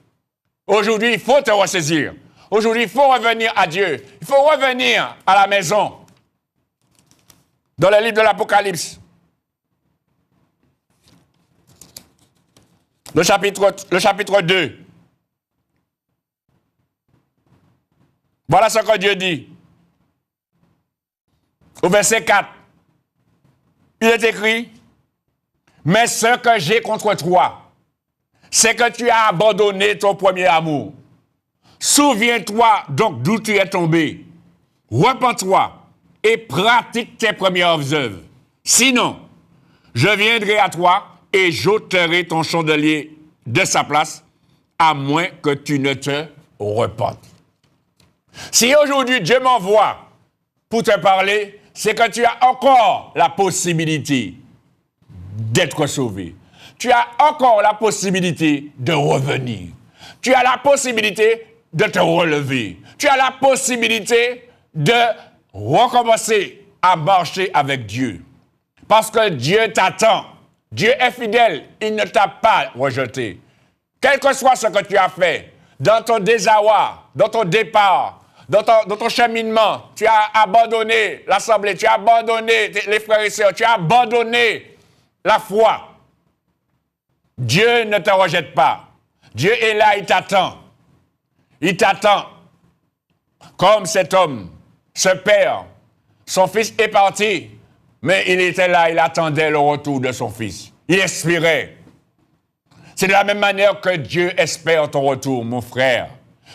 Aujourd'hui, il faut te ressaisir. Aujourd'hui, il faut revenir à Dieu. Il faut revenir à la maison. Dans le livre de l'Apocalypse, le chapitre 2. Voilà ce que Dieu dit. Au verset 4, il est écrit, mais ce que j'ai contre toi, c'est que tu as abandonné ton premier amour. Souviens-toi donc d'où tu es tombé. Repens-toi et pratique tes premières œuvres. Sinon, je viendrai à toi et j'ôterai ton chandelier de sa place, à moins que tu ne te repentes. Si aujourd'hui Dieu m'envoie pour te parler, c'est que tu as encore la possibilité d'être sauvé. Tu as encore la possibilité de revenir. Tu as la possibilité de te relever. Tu as la possibilité de recommencer à marcher avec Dieu. Parce que Dieu t'attend. Dieu est fidèle. Il ne t'a pas rejeté. Quel que soit ce que tu as fait, dans ton désarroi, dans ton départ, dans ton cheminement, tu as abandonné l'assemblée, tu as abandonné les frères et sœurs, tu as abandonné la foi. Dieu ne te rejette pas. Dieu est là, il t'attend. Il t'attend. Comme cet homme, ce père, son fils est parti, mais il était là, il attendait le retour de son fils. Il espérait. C'est de la même manière que Dieu espère ton retour, mon frère.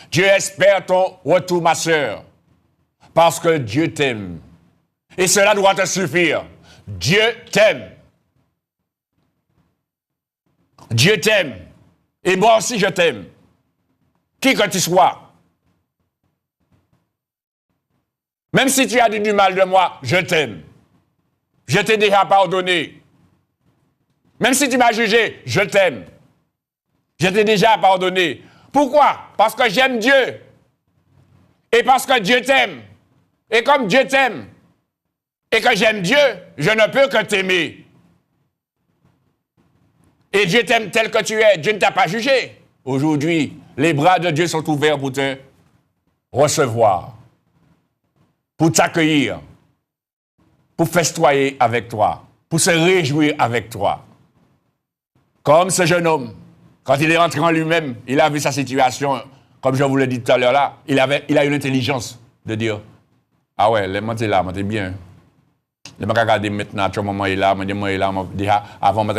Dieu espère ton retour, ma sœur, parce que Dieu t'aime. Et cela doit te suffire. Dieu t'aime. Dieu t'aime. Et moi aussi, je t'aime. Qui que tu sois. Même si tu as dit du mal de moi, je t'aime. Je t'ai déjà pardonné. Même si tu m'as jugé, je t'aime. Je t'ai déjà pardonné. Pourquoi? Parce que j'aime Dieu. Et parce que Dieu t'aime. Et comme Dieu t'aime, et que j'aime Dieu, je ne peux que t'aimer. Et Dieu t'aime tel que tu es. Dieu ne t'a pas jugé. Aujourd'hui, les bras de Dieu sont ouverts pour te recevoir, pour t'accueillir, pour festoyer avec toi, pour se réjouir avec toi. Comme ce jeune homme, quand il est rentré en lui-même, il a vu sa situation, comme je vous l'ai dit tout à l'heure là, il a eu l'intelligence de dire, ah ouais, les monter là, monter bien. Je vais regarder maintenant, tout le moment il est là, avant, je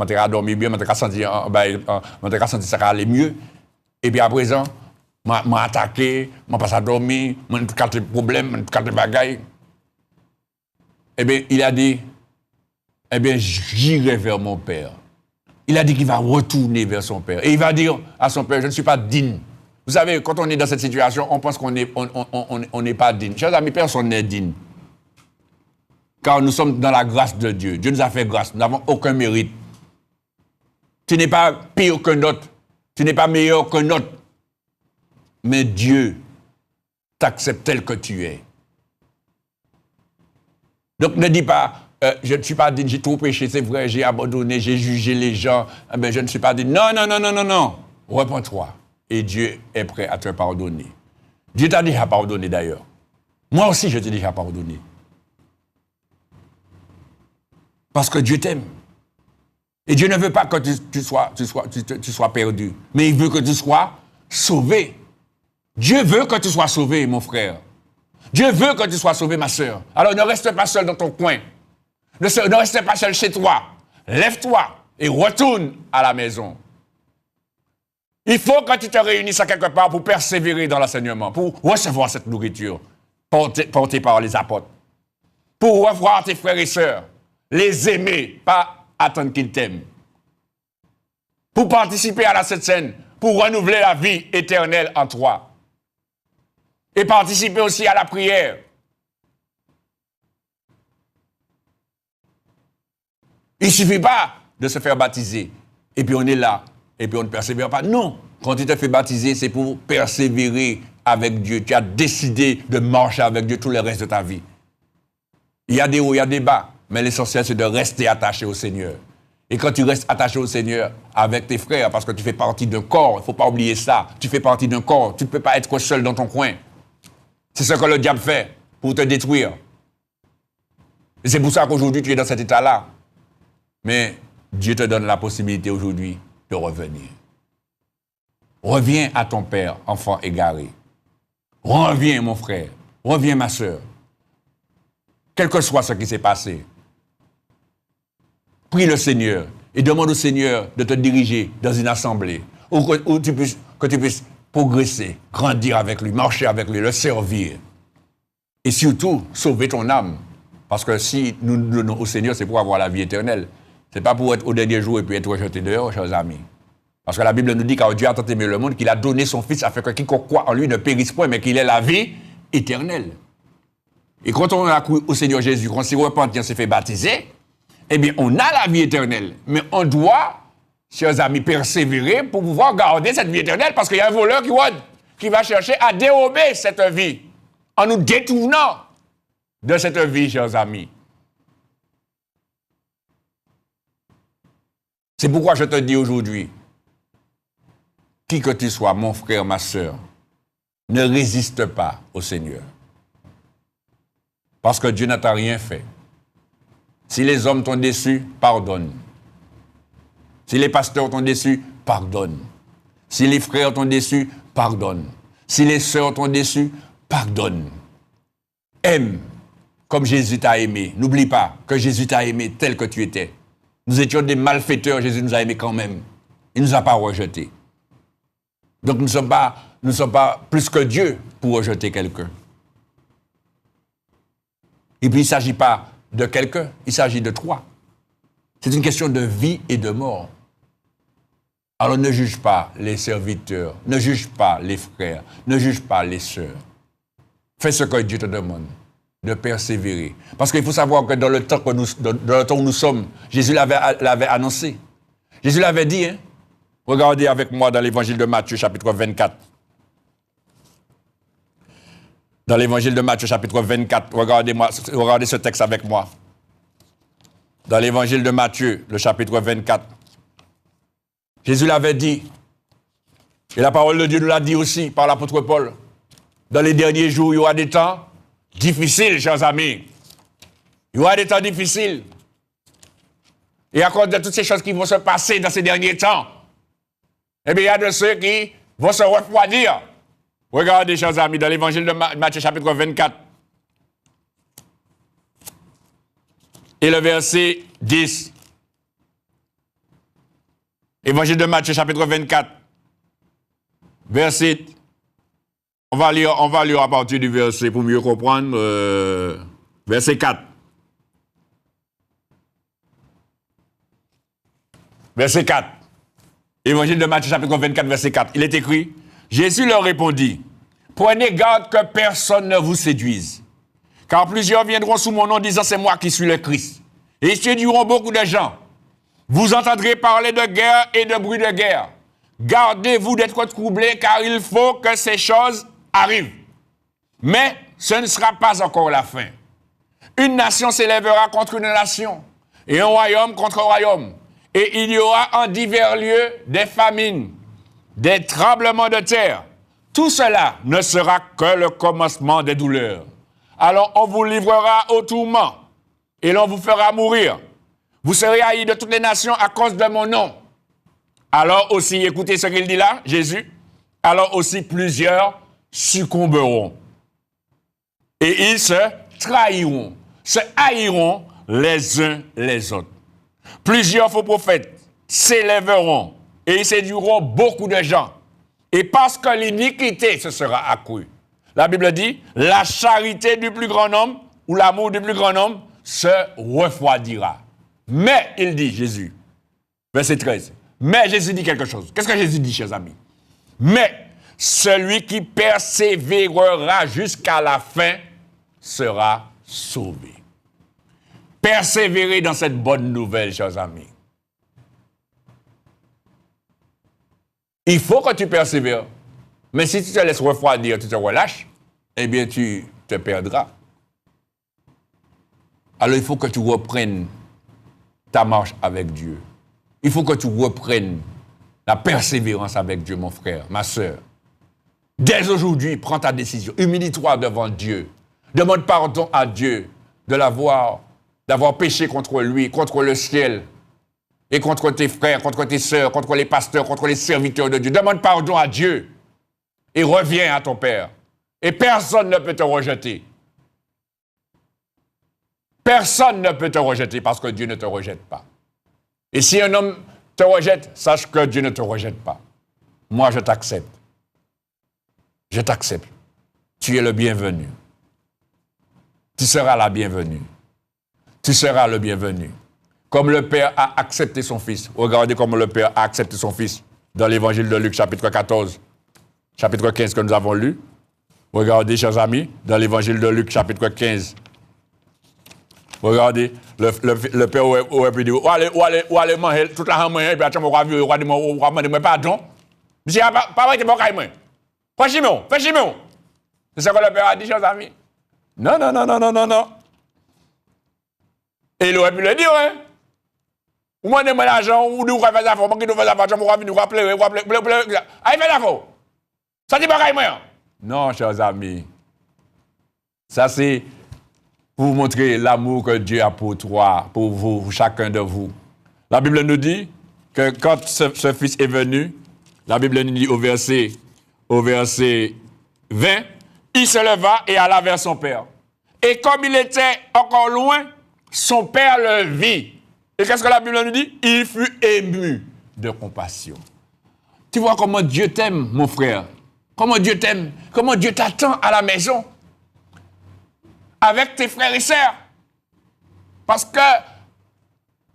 vais dormir bien, je vais sentir ça aller mieux. Et puis à présent, je vais attaquer, je vais passer à dormir, je vais avoir des problèmes, je vais avoir des bagailles. Eh bien, il a dit, eh bien, j'irai vers mon père. Il a dit qu'il va retourner vers son père. Et il va dire à son père, je ne suis pas digne. Vous savez, quand on est dans cette situation, on pense qu'on n'est pas digne. Chers amis, personne n'est digne. Car nous sommes dans la grâce de Dieu. Dieu nous a fait grâce. Nous n'avons aucun mérite. Tu n'es pas pire qu'un autre. Tu n'es pas meilleur qu'un autre. Mais Dieu t'accepte tel que tu es. Donc ne dis pas, je ne suis pas digne, j'ai trop péché, c'est vrai, j'ai abandonné, j'ai jugé les gens, je ne suis pas digne. Non, non, non, non, non, non. Repends-toi. Et Dieu est prêt à te pardonner. Dieu t'a déjà pardonné d'ailleurs. Moi aussi, je t'ai déjà pardonné. Parce que Dieu t'aime. Et Dieu ne veut pas que tu sois perdu. Mais il veut que tu sois sauvé. Dieu veut que tu sois sauvé, mon frère. Dieu veut que tu sois sauvé, ma sœur. Alors ne reste pas seul dans ton coin. Ne reste pas seul chez toi. Lève-toi et retourne à la maison. Il faut que tu te réunisses à quelque part pour persévérer dans l'enseignement, pour recevoir cette nourriture portée par les apôtres. Pour revoir tes frères et sœurs. Les aimer, pas attendre qu'ils t'aiment. Pour participer à la Sainte Seine, pour renouveler la vie éternelle en toi. Et participer aussi à la prière. Il ne suffit pas de se faire baptiser. Et puis on est là. Et puis on ne persévère pas. Non. Quand tu te fais baptiser, c'est pour persévérer avec Dieu. Tu as décidé de marcher avec Dieu tout le reste de ta vie. Il y a des hauts, il y a des bas. Mais l'essentiel, c'est de rester attaché au Seigneur. Et quand tu restes attaché au Seigneur avec tes frères, parce que tu fais partie d'un corps, il ne faut pas oublier ça. Tu fais partie d'un corps. Tu ne peux pas être seul dans ton coin. C'est ce que le diable fait pour te détruire. Et c'est pour ça qu'aujourd'hui, tu es dans cet état-là. Mais Dieu te donne la possibilité aujourd'hui de revenir. Reviens à ton père, enfant égaré. Reviens, mon frère. Reviens, ma soeur. Quel que soit ce qui s'est passé. Prie le Seigneur et demande au Seigneur de te diriger dans une assemblée où que tu puisses progresser, grandir avec lui, marcher avec lui, le servir. Et surtout, sauver ton âme. Parce que si nous nous donnons au Seigneur, c'est pour avoir la vie éternelle. Ce n'est pas pour être au dernier jour et puis être rejeté dehors, chers amis. Parce que la Bible nous dit qu'à Dieu a tant aimé le monde qu'il a donné son Fils afin que quiconque croit en lui ne périsse point, mais qu'il ait la vie éternelle. Et quand on a cru au Seigneur Jésus, quand on s'est repenti, on s'est fait baptiser, eh bien, on a la vie éternelle. Mais on doit, chers amis, persévérer pour pouvoir garder cette vie éternelle, parce qu'il y a un voleur qui va chercher à dérober cette vie, en nous détournant de cette vie, chers amis. C'est pourquoi je te dis aujourd'hui, qui que tu sois, mon frère, ma soeur, ne résiste pas au Seigneur. Parce que Dieu n'a rien fait. Si les hommes t'ont déçu, pardonne. Si les pasteurs t'ont déçu, pardonne. Si les frères t'ont déçu, pardonne. Si les sœurs t'ont déçu, pardonne. Aime comme Jésus t'a aimé. N'oublie pas que Jésus t'a aimé tel que tu étais. Nous étions des malfaiteurs, Jésus nous a aimés quand même. Il ne nous a pas rejetés. Donc nous ne sommes pas plus que Dieu pour rejeter quelqu'un. Et puis il ne s'agit pas de quelqu'un, il s'agit de toi. C'est une question de vie et de mort. Alors ne juge pas les serviteurs, ne juge pas les frères, ne juge pas les sœurs. Fais ce que Dieu te demande, de persévérer. Parce qu'il faut savoir que dans le temps où nous sommes, Jésus l'avait annoncé. Jésus l'avait dit, hein? Regardez avec moi dans l'évangile de Matthieu, chapitre 24. Dans l'évangile de Matthieu, chapitre 24, regardez ce texte avec moi. Dans l'évangile de Matthieu, le chapitre 24, Jésus l'avait dit, et la parole de Dieu nous l'a dit aussi par l'apôtre Paul. dans les derniers jours, il y aura des temps difficiles, chers amis. Il y aura des temps difficiles. Et à cause de toutes ces choses qui vont se passer dans ces derniers temps, eh bien, il y a de ceux qui vont se refroidir. Regardez, chers amis, dans l'évangile de Matthieu, chapitre 24, et le verset 10. Évangile de Matthieu, chapitre 24, verset. On va lire à partir du verset pour mieux comprendre. Verset 4. Verset 4. Évangile de Matthieu, chapitre 24, verset 4. Il est écrit, Jésus leur répondit, prenez garde que personne ne vous séduise. Car plusieurs viendront sous mon nom disant c'est moi qui suis le Christ. Et ils séduiront beaucoup de gens. Vous entendrez parler de guerre et de bruit de guerre. Gardez-vous d'être troublés car il faut que ces choses arrivent. Mais ce ne sera pas encore la fin. Une nation s'élèvera contre une nation et un royaume contre un royaume. Et il y aura en divers lieux des famines, des tremblements de terre. Tout cela ne sera que le commencement des douleurs. Alors on vous livrera au tourment et l'on vous fera mourir. Vous serez haïs de toutes les nations à cause de mon nom. Alors aussi, écoutez ce qu'il dit là, Jésus, alors aussi plusieurs succomberont. Et ils se trahiront, se haïront les uns les autres. Plusieurs faux prophètes s'élèveront et ils séduiront beaucoup de gens. Et parce que l'iniquité se sera accrue. La Bible dit, la charité du plus grand homme ou l'amour du plus grand homme se refroidira. Mais, il dit, Jésus, verset 13, mais Jésus dit quelque chose. Qu'est-ce que Jésus dit, chers amis? Mais celui qui persévérera jusqu'à la fin sera sauvé. Persévérer dans cette bonne nouvelle, chers amis. Il faut que tu persévères. Mais si tu te laisses refroidir, tu te relâches, eh bien, tu te perdras. Alors, il faut que tu reprennes ta marche avec Dieu. Il faut que tu reprennes la persévérance avec Dieu, mon frère, ma soeur. Dès aujourd'hui, prends ta décision. Humilie-toi devant Dieu. Demande pardon à Dieu d'avoir péché contre lui, contre le ciel, et contre tes frères, contre tes sœurs, contre les pasteurs, contre les serviteurs de Dieu. Demande pardon à Dieu et reviens à ton Père. Et personne ne peut te rejeter. Personne ne peut te rejeter parce que Dieu ne te rejette pas. Et si un homme te rejette, sache que Dieu ne te rejette pas. Moi, je t'accepte. Je t'accepte. Tu es le bienvenu. Tu seras la bienvenue. Tu seras le bienvenu. Comme le Père a accepté son Fils. Regardez comment le Père a accepté son Fils dans l'évangile de Luc, chapitre 14, chapitre 15 que nous avons lu. Regardez, chers amis, dans l'évangile de Luc, chapitre 15. Regardez, le Père aurait pu dire, où allez manger toute la main, et puis après, on va demander pardon. Je dis, pas vrai, tu vas pas moi. Fais chimon. C'est ça que le Père a dit, chers amis. Non. Et il aurait pu le dire, hein. Ou moi, je l'argent, ou nous faire ça, ou nous faire ça, je vais nous rappeler, allez, fais ça, ça dit pas moi. Non, chers amis. Ça, c'est pour vous montrer l'amour que Dieu a pour toi, pour vous, chacun de vous. La Bible nous dit que quand ce Fils est venu, la Bible nous dit au verset 20, il se leva et alla vers son Père. Et comme il était encore loin, son Père le vit. Et qu'est-ce que la Bible nous dit? Il fut ému de compassion. Tu vois comment Dieu t'aime, mon frère? Comment Dieu t'aime? Comment Dieu t'attend à la maison? Avec tes frères et sœurs. Parce que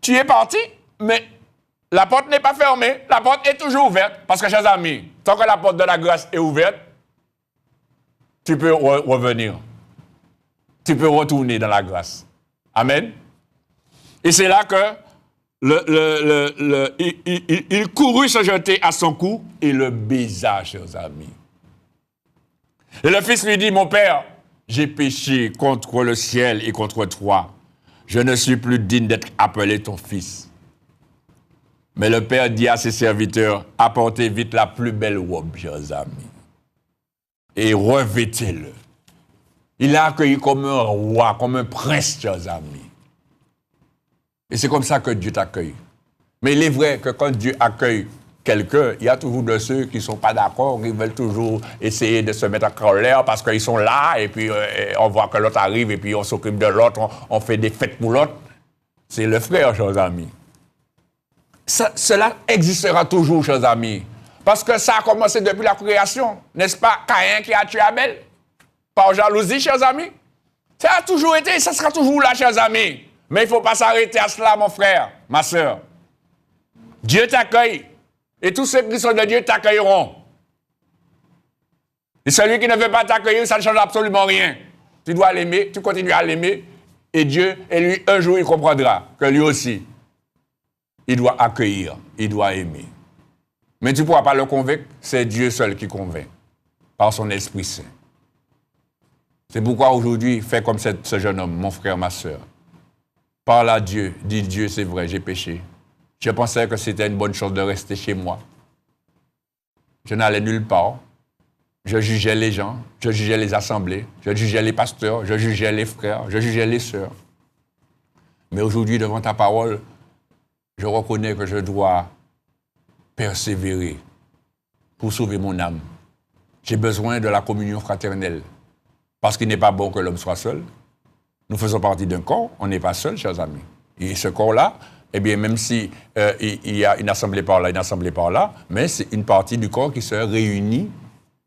tu es parti, mais la porte n'est pas fermée. La porte est toujours ouverte. Parce que, chers amis, tant que la porte de la grâce est ouverte, tu peux revenir. Tu peux retourner dans la grâce. Amen. Et c'est là que il courut se jeter à son cou et le baisa, chers amis. Et le fils lui dit, mon père, j'ai péché contre le ciel et contre toi. Je ne suis plus digne d'être appelé ton fils. Mais le père dit à ses serviteurs, apportez vite la plus belle robe, chers amis. et revêtez-le. Il l'a accueilli comme un roi, comme un prince, chers amis. Et c'est comme ça que Dieu t'accueille. Mais il est vrai que quand Dieu accueille quelqu'un, il y a toujours de ceux qui ne sont pas d'accord, qui veulent toujours essayer de se mettre en colère parce qu'ils sont là, et puis on voit que l'autre arrive, et puis on s'occupe de l'autre, on fait des fêtes pour l'autre. C'est le frère, chers amis. Cela existera toujours, chers amis. Parce que ça a commencé depuis la création. N'est-ce pas Caïn qui a tué Abel? Par jalousie, chers amis. Ça a toujours été, ça sera toujours là, chers amis. Mais il ne faut pas s'arrêter à cela, mon frère, ma soeur. Dieu t'accueille. Et tous ceux qui sont de Dieu t'accueilleront. Et celui qui ne veut pas t'accueillir, ça ne change absolument rien. Tu dois l'aimer, tu continues à l'aimer. Et Dieu, et lui, un jour, il comprendra que lui aussi, il doit accueillir, il doit aimer. Mais tu ne pourras pas le convaincre, c'est Dieu seul qui convainc, par son Esprit Saint. C'est pourquoi aujourd'hui, fais comme ce jeune homme, mon frère, ma soeur. Parle à Dieu, dis Dieu, c'est vrai, j'ai péché. Je pensais que c'était une bonne chose de rester chez moi. Je n'allais nulle part. Je jugeais les gens, je jugeais les assemblées, je jugeais les pasteurs, je jugeais les frères, je jugeais les sœurs. Mais aujourd'hui, devant ta parole, je reconnais que je dois persévérer pour sauver mon âme. J'ai besoin de la communion fraternelle. Parce qu'il n'est pas bon que l'homme soit seul. Nous faisons partie d'un corps, on n'est pas seul, chers amis. Et ce corps-là, eh bien, même si il y a une assemblée par là, une assemblée par là, mais c'est une partie du corps qui se réunit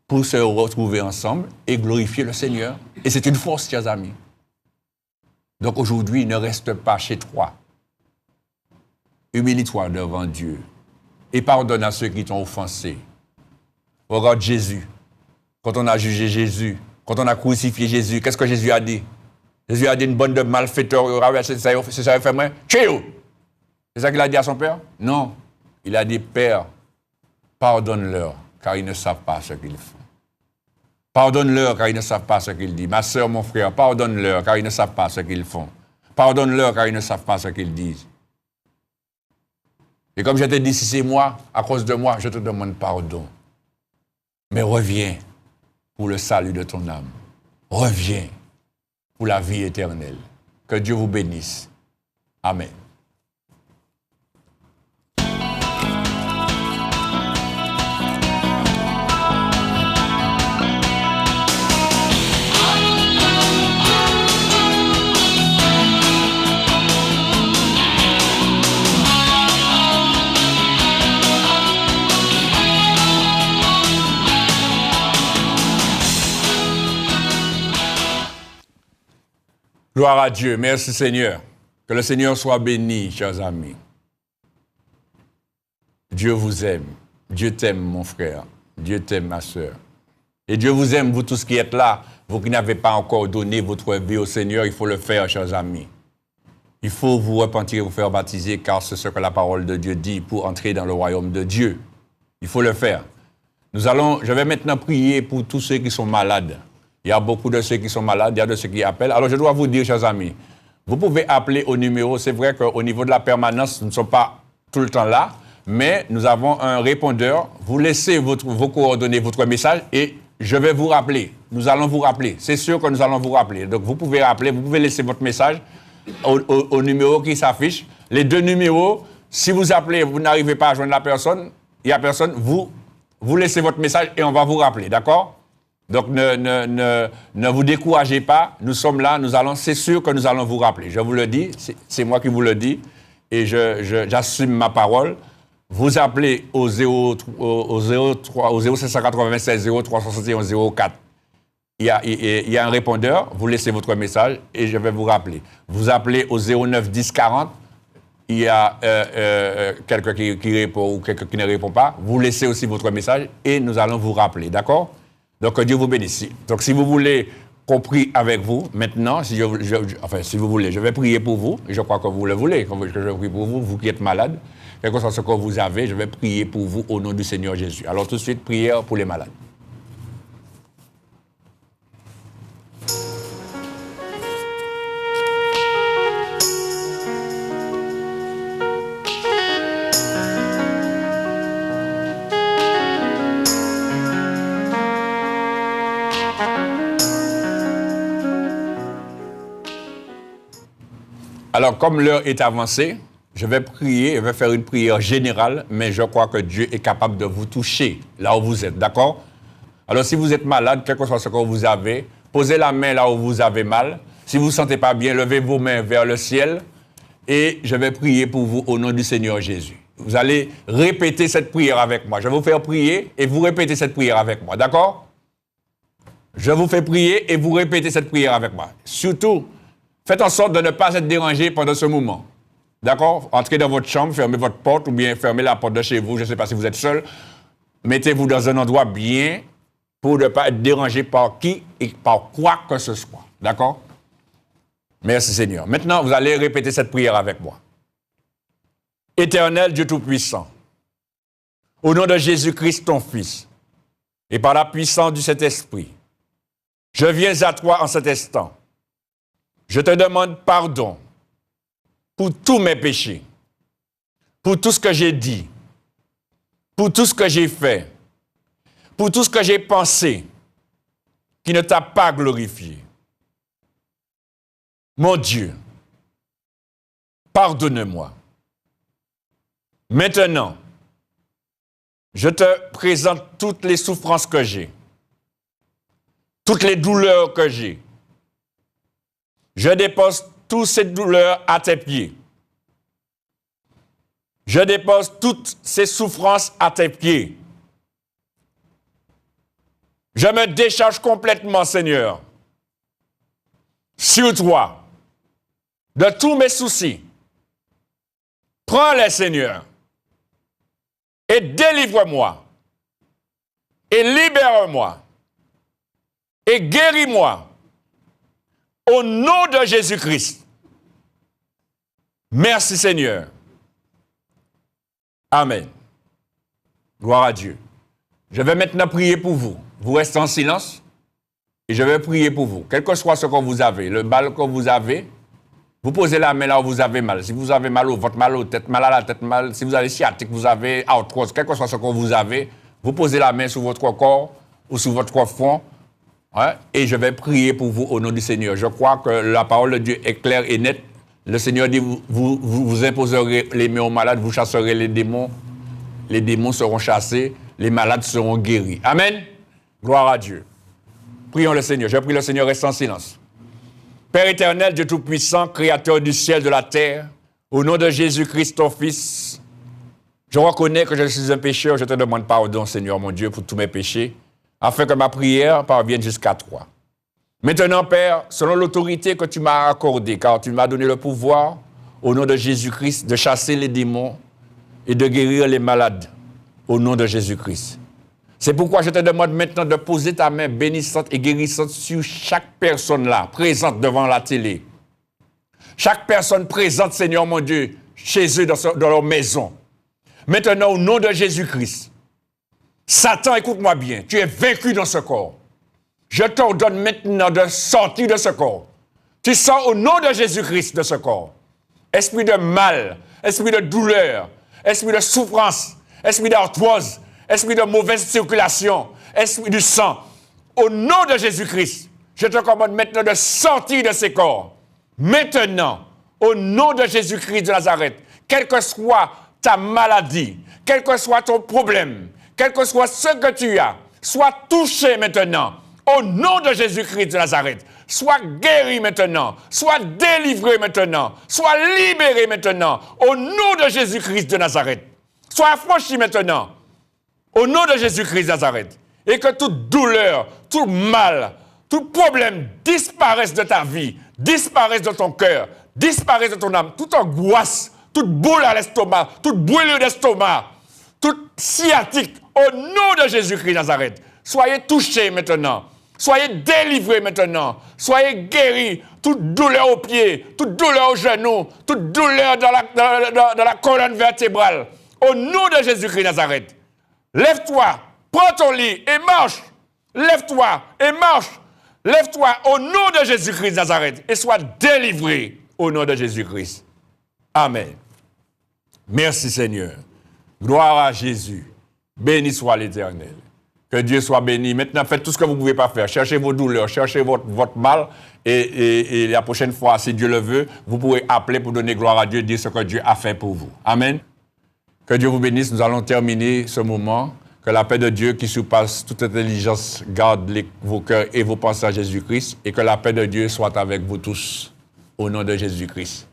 pour se retrouver ensemble et glorifier le Seigneur. Et c'est une force, chers amis. Donc aujourd'hui, ne reste pas chez toi. Humilie-toi devant Dieu et pardonne à ceux qui t'ont offensé. Regarde Jésus. Quand on a jugé Jésus, quand on a crucifié Jésus, qu'est-ce que Jésus a dit? Jésus a dit une bande de malfaiteurs, c'est ça fait moins. Tchéo! C'est ça qu'il a dit à son père? Non. Il a dit, Père, pardonne-leur, car ils ne savent pas ce qu'ils font. Pardonne-leur, car ils ne savent pas ce qu'ils disent. Ma soeur, mon frère, pardonne-leur, car ils ne savent pas ce qu'ils font. Pardonne-leur, car ils ne savent pas ce qu'ils disent. Et comme je t'ai dit, si c'est moi, à cause de moi, je te demande pardon. Mais reviens pour le salut de ton âme. Reviens pour la vie éternelle. Que Dieu vous bénisse. Amen. Gloire à Dieu. Merci Seigneur. Que le Seigneur soit béni, chers amis. Dieu vous aime. Dieu t'aime, mon frère. Dieu t'aime, ma soeur. Et Dieu vous aime, vous tous qui êtes là. Vous qui n'avez pas encore donné votre vie au Seigneur, il faut le faire, chers amis. Il faut vous repentir et vous faire baptiser, car c'est ce que la parole de Dieu dit pour entrer dans le royaume de Dieu. Il faut le faire. Je vais maintenant prier pour tous ceux qui sont malades. Il y a beaucoup de ceux qui sont malades, il y a de ceux qui appellent. Alors je dois vous dire, chers amis, vous pouvez appeler au numéro. C'est vrai qu'au niveau de la permanence, nous ne sommes pas tout le temps là, mais nous avons un répondeur. Vous laissez vos coordonnées, votre message, et je vais vous rappeler. Nous allons vous rappeler. C'est sûr que nous allons vous rappeler. Donc vous pouvez rappeler, vous pouvez laisser votre message au numéro qui s'affiche. Les deux numéros, si vous appelez, vous n'arrivez pas à joindre la personne, il n'y a personne, vous laissez votre message et on va vous rappeler, d'accord? Donc, ne vous découragez pas. Nous sommes là, c'est sûr que nous allons vous rappeler. Je vous le dis, c'est moi qui vous le dis. Et j'assume ma parole. Vous appelez au 0796 0361 04. Il y a un répondeur. Vous laissez votre message et je vais vous rappeler. Vous appelez au 09 10 40. Il y a quelqu'un qui répond ou quelqu'un qui ne répond pas. Vous laissez aussi votre message et nous allons vous rappeler. D'accord? Donc, que Dieu vous bénisse. Donc, si vous voulez qu'on prie avec vous, maintenant, si vous voulez, je vais prier pour vous. Je crois que vous le voulez, que je prie pour vous, vous qui êtes malade. Quel que soit ce que vous avez, je vais prier pour vous au nom du Seigneur Jésus. Alors, tout de suite, prière pour les malades. Alors, comme l'heure est avancée, je vais prier, je vais faire une prière générale, mais je crois que Dieu est capable de vous toucher là où vous êtes, d'accord? Alors, si vous êtes malade, quel que soit ce que vous avez, posez la main là où vous avez mal. Si vous ne vous sentez pas bien, levez vos mains vers le ciel et je vais prier pour vous au nom du Seigneur Jésus. Vous allez répéter cette prière avec moi. Je vais vous faire prier et vous répétez cette prière avec moi, d'accord? Je vous fais prier et vous répétez cette prière avec moi. Surtout, faites en sorte de ne pas être dérangé pendant ce moment. D'accord? Entrez dans votre chambre, fermez votre porte ou bien fermez la porte de chez vous. Je ne sais pas si vous êtes seul. Mettez-vous dans un endroit bien pour ne pas être dérangé par qui et par quoi que ce soit. D'accord? Merci Seigneur. Maintenant, vous allez répéter cette prière avec moi. Éternel Dieu Tout-Puissant, au nom de Jésus-Christ, ton Fils, et par la puissance du Saint-Esprit, je viens à toi en cet instant. Je te demande pardon pour tous mes péchés, pour tout ce que j'ai dit, pour tout ce que j'ai fait, pour tout ce que j'ai pensé qui ne t'a pas glorifié. Mon Dieu, pardonne-moi. Maintenant, je te présente toutes les souffrances que j'ai, toutes les douleurs que j'ai. Je dépose toutes ces douleurs à tes pieds. Je dépose toutes ces souffrances à tes pieds. Je me décharge complètement, Seigneur, sur toi, de tous mes soucis. Prends-les, Seigneur, et délivre-moi, et libère-moi, et guéris-moi, au nom de Jésus-Christ. Merci, Seigneur. Amen. Gloire à Dieu. Je vais maintenant prier pour vous. Vous restez en silence et je vais prier pour vous. Quel que soit ce que vous avez, le mal que vous avez, vous posez la main là où vous avez mal. Si vous avez mal au ventre, mal aux têtes, mal à la tête, mal, si vous avez sciatique, vous avez arthrose, quel que soit ce que vous avez, vous posez la main sur votre corps ou sur votre front. Hein, et je vais prier pour vous au nom du Seigneur. Je crois que la parole de Dieu est claire et nette. Le Seigneur dit, vous imposerez les mains aux malades, vous chasserez les démons seront chassés, les malades seront guéris. Amen. Gloire à Dieu. Prions le Seigneur. Je prie le Seigneur, reste en silence. Père éternel, Dieu Tout-Puissant, Créateur du ciel, de la terre, au nom de Jésus-Christ, ton Fils, je reconnais que je suis un pécheur. Je te demande pardon, Seigneur mon Dieu, pour tous mes péchés, afin que ma prière parvienne jusqu'à toi. Maintenant, Père, selon l'autorité que tu m'as accordée, car tu m'as donné le pouvoir, au nom de Jésus-Christ, de chasser les démons et de guérir les malades, au nom de Jésus-Christ. C'est pourquoi je te demande maintenant de poser ta main bénissante et guérissante sur chaque personne là, présente devant la télé. Chaque personne présente, Seigneur mon Dieu, chez eux, dans leur maison. Maintenant, au nom de Jésus-Christ, Satan, écoute-moi bien, tu es vaincu dans ce corps. Je t'ordonne maintenant de sortir de ce corps. Tu sors au nom de Jésus-Christ de ce corps. Esprit de mal, esprit de douleur, esprit de souffrance, esprit d'arthrose, esprit de mauvaise circulation, esprit du sang. Au nom de Jésus-Christ, je te commande maintenant de sortir de ces corps. Maintenant, au nom de Jésus-Christ de Nazareth, quelle que soit ta maladie, quel que soit ton problème, quel que soit ce que tu as, sois touché maintenant. Au nom de Jésus-Christ de Nazareth, sois guéri maintenant, sois délivré maintenant, sois libéré maintenant, au nom de Jésus-Christ de Nazareth. Sois affranchi maintenant, au nom de Jésus-Christ de Nazareth. Et que toute douleur, tout mal, tout problème disparaisse de ta vie, disparaisse de ton cœur, disparaisse de ton âme, toute angoisse, toute boule à l'estomac, toute brûlure d'estomac, toute sciatique, au nom de Jésus-Christ de Nazareth. Soyez touchés maintenant. Soyez délivrés maintenant. Soyez guéris. Toute douleur aux pieds, toute douleur aux genoux, toute douleur dans la colonne vertébrale. Au nom de Jésus-Christ de Nazareth. Lève-toi, prends ton lit et marche. Lève-toi et marche. Lève-toi au nom de Jésus-Christ de Nazareth et sois délivré au nom de Jésus-Christ. Amen. Merci Seigneur. Gloire à Jésus. Béni soit l'Éternel. Que Dieu soit béni. Maintenant, faites tout ce que vous ne pouvez pas faire. Cherchez vos douleurs, cherchez votre mal. Et la prochaine fois, si Dieu le veut, vous pourrez appeler pour donner gloire à Dieu, dire ce que Dieu a fait pour vous. Amen. Que Dieu vous bénisse. Nous allons terminer ce moment. Que la paix de Dieu qui surpasse toute intelligence garde vos cœurs et vos pensées à Jésus-Christ. Et que la paix de Dieu soit avec vous tous. Au nom de Jésus-Christ.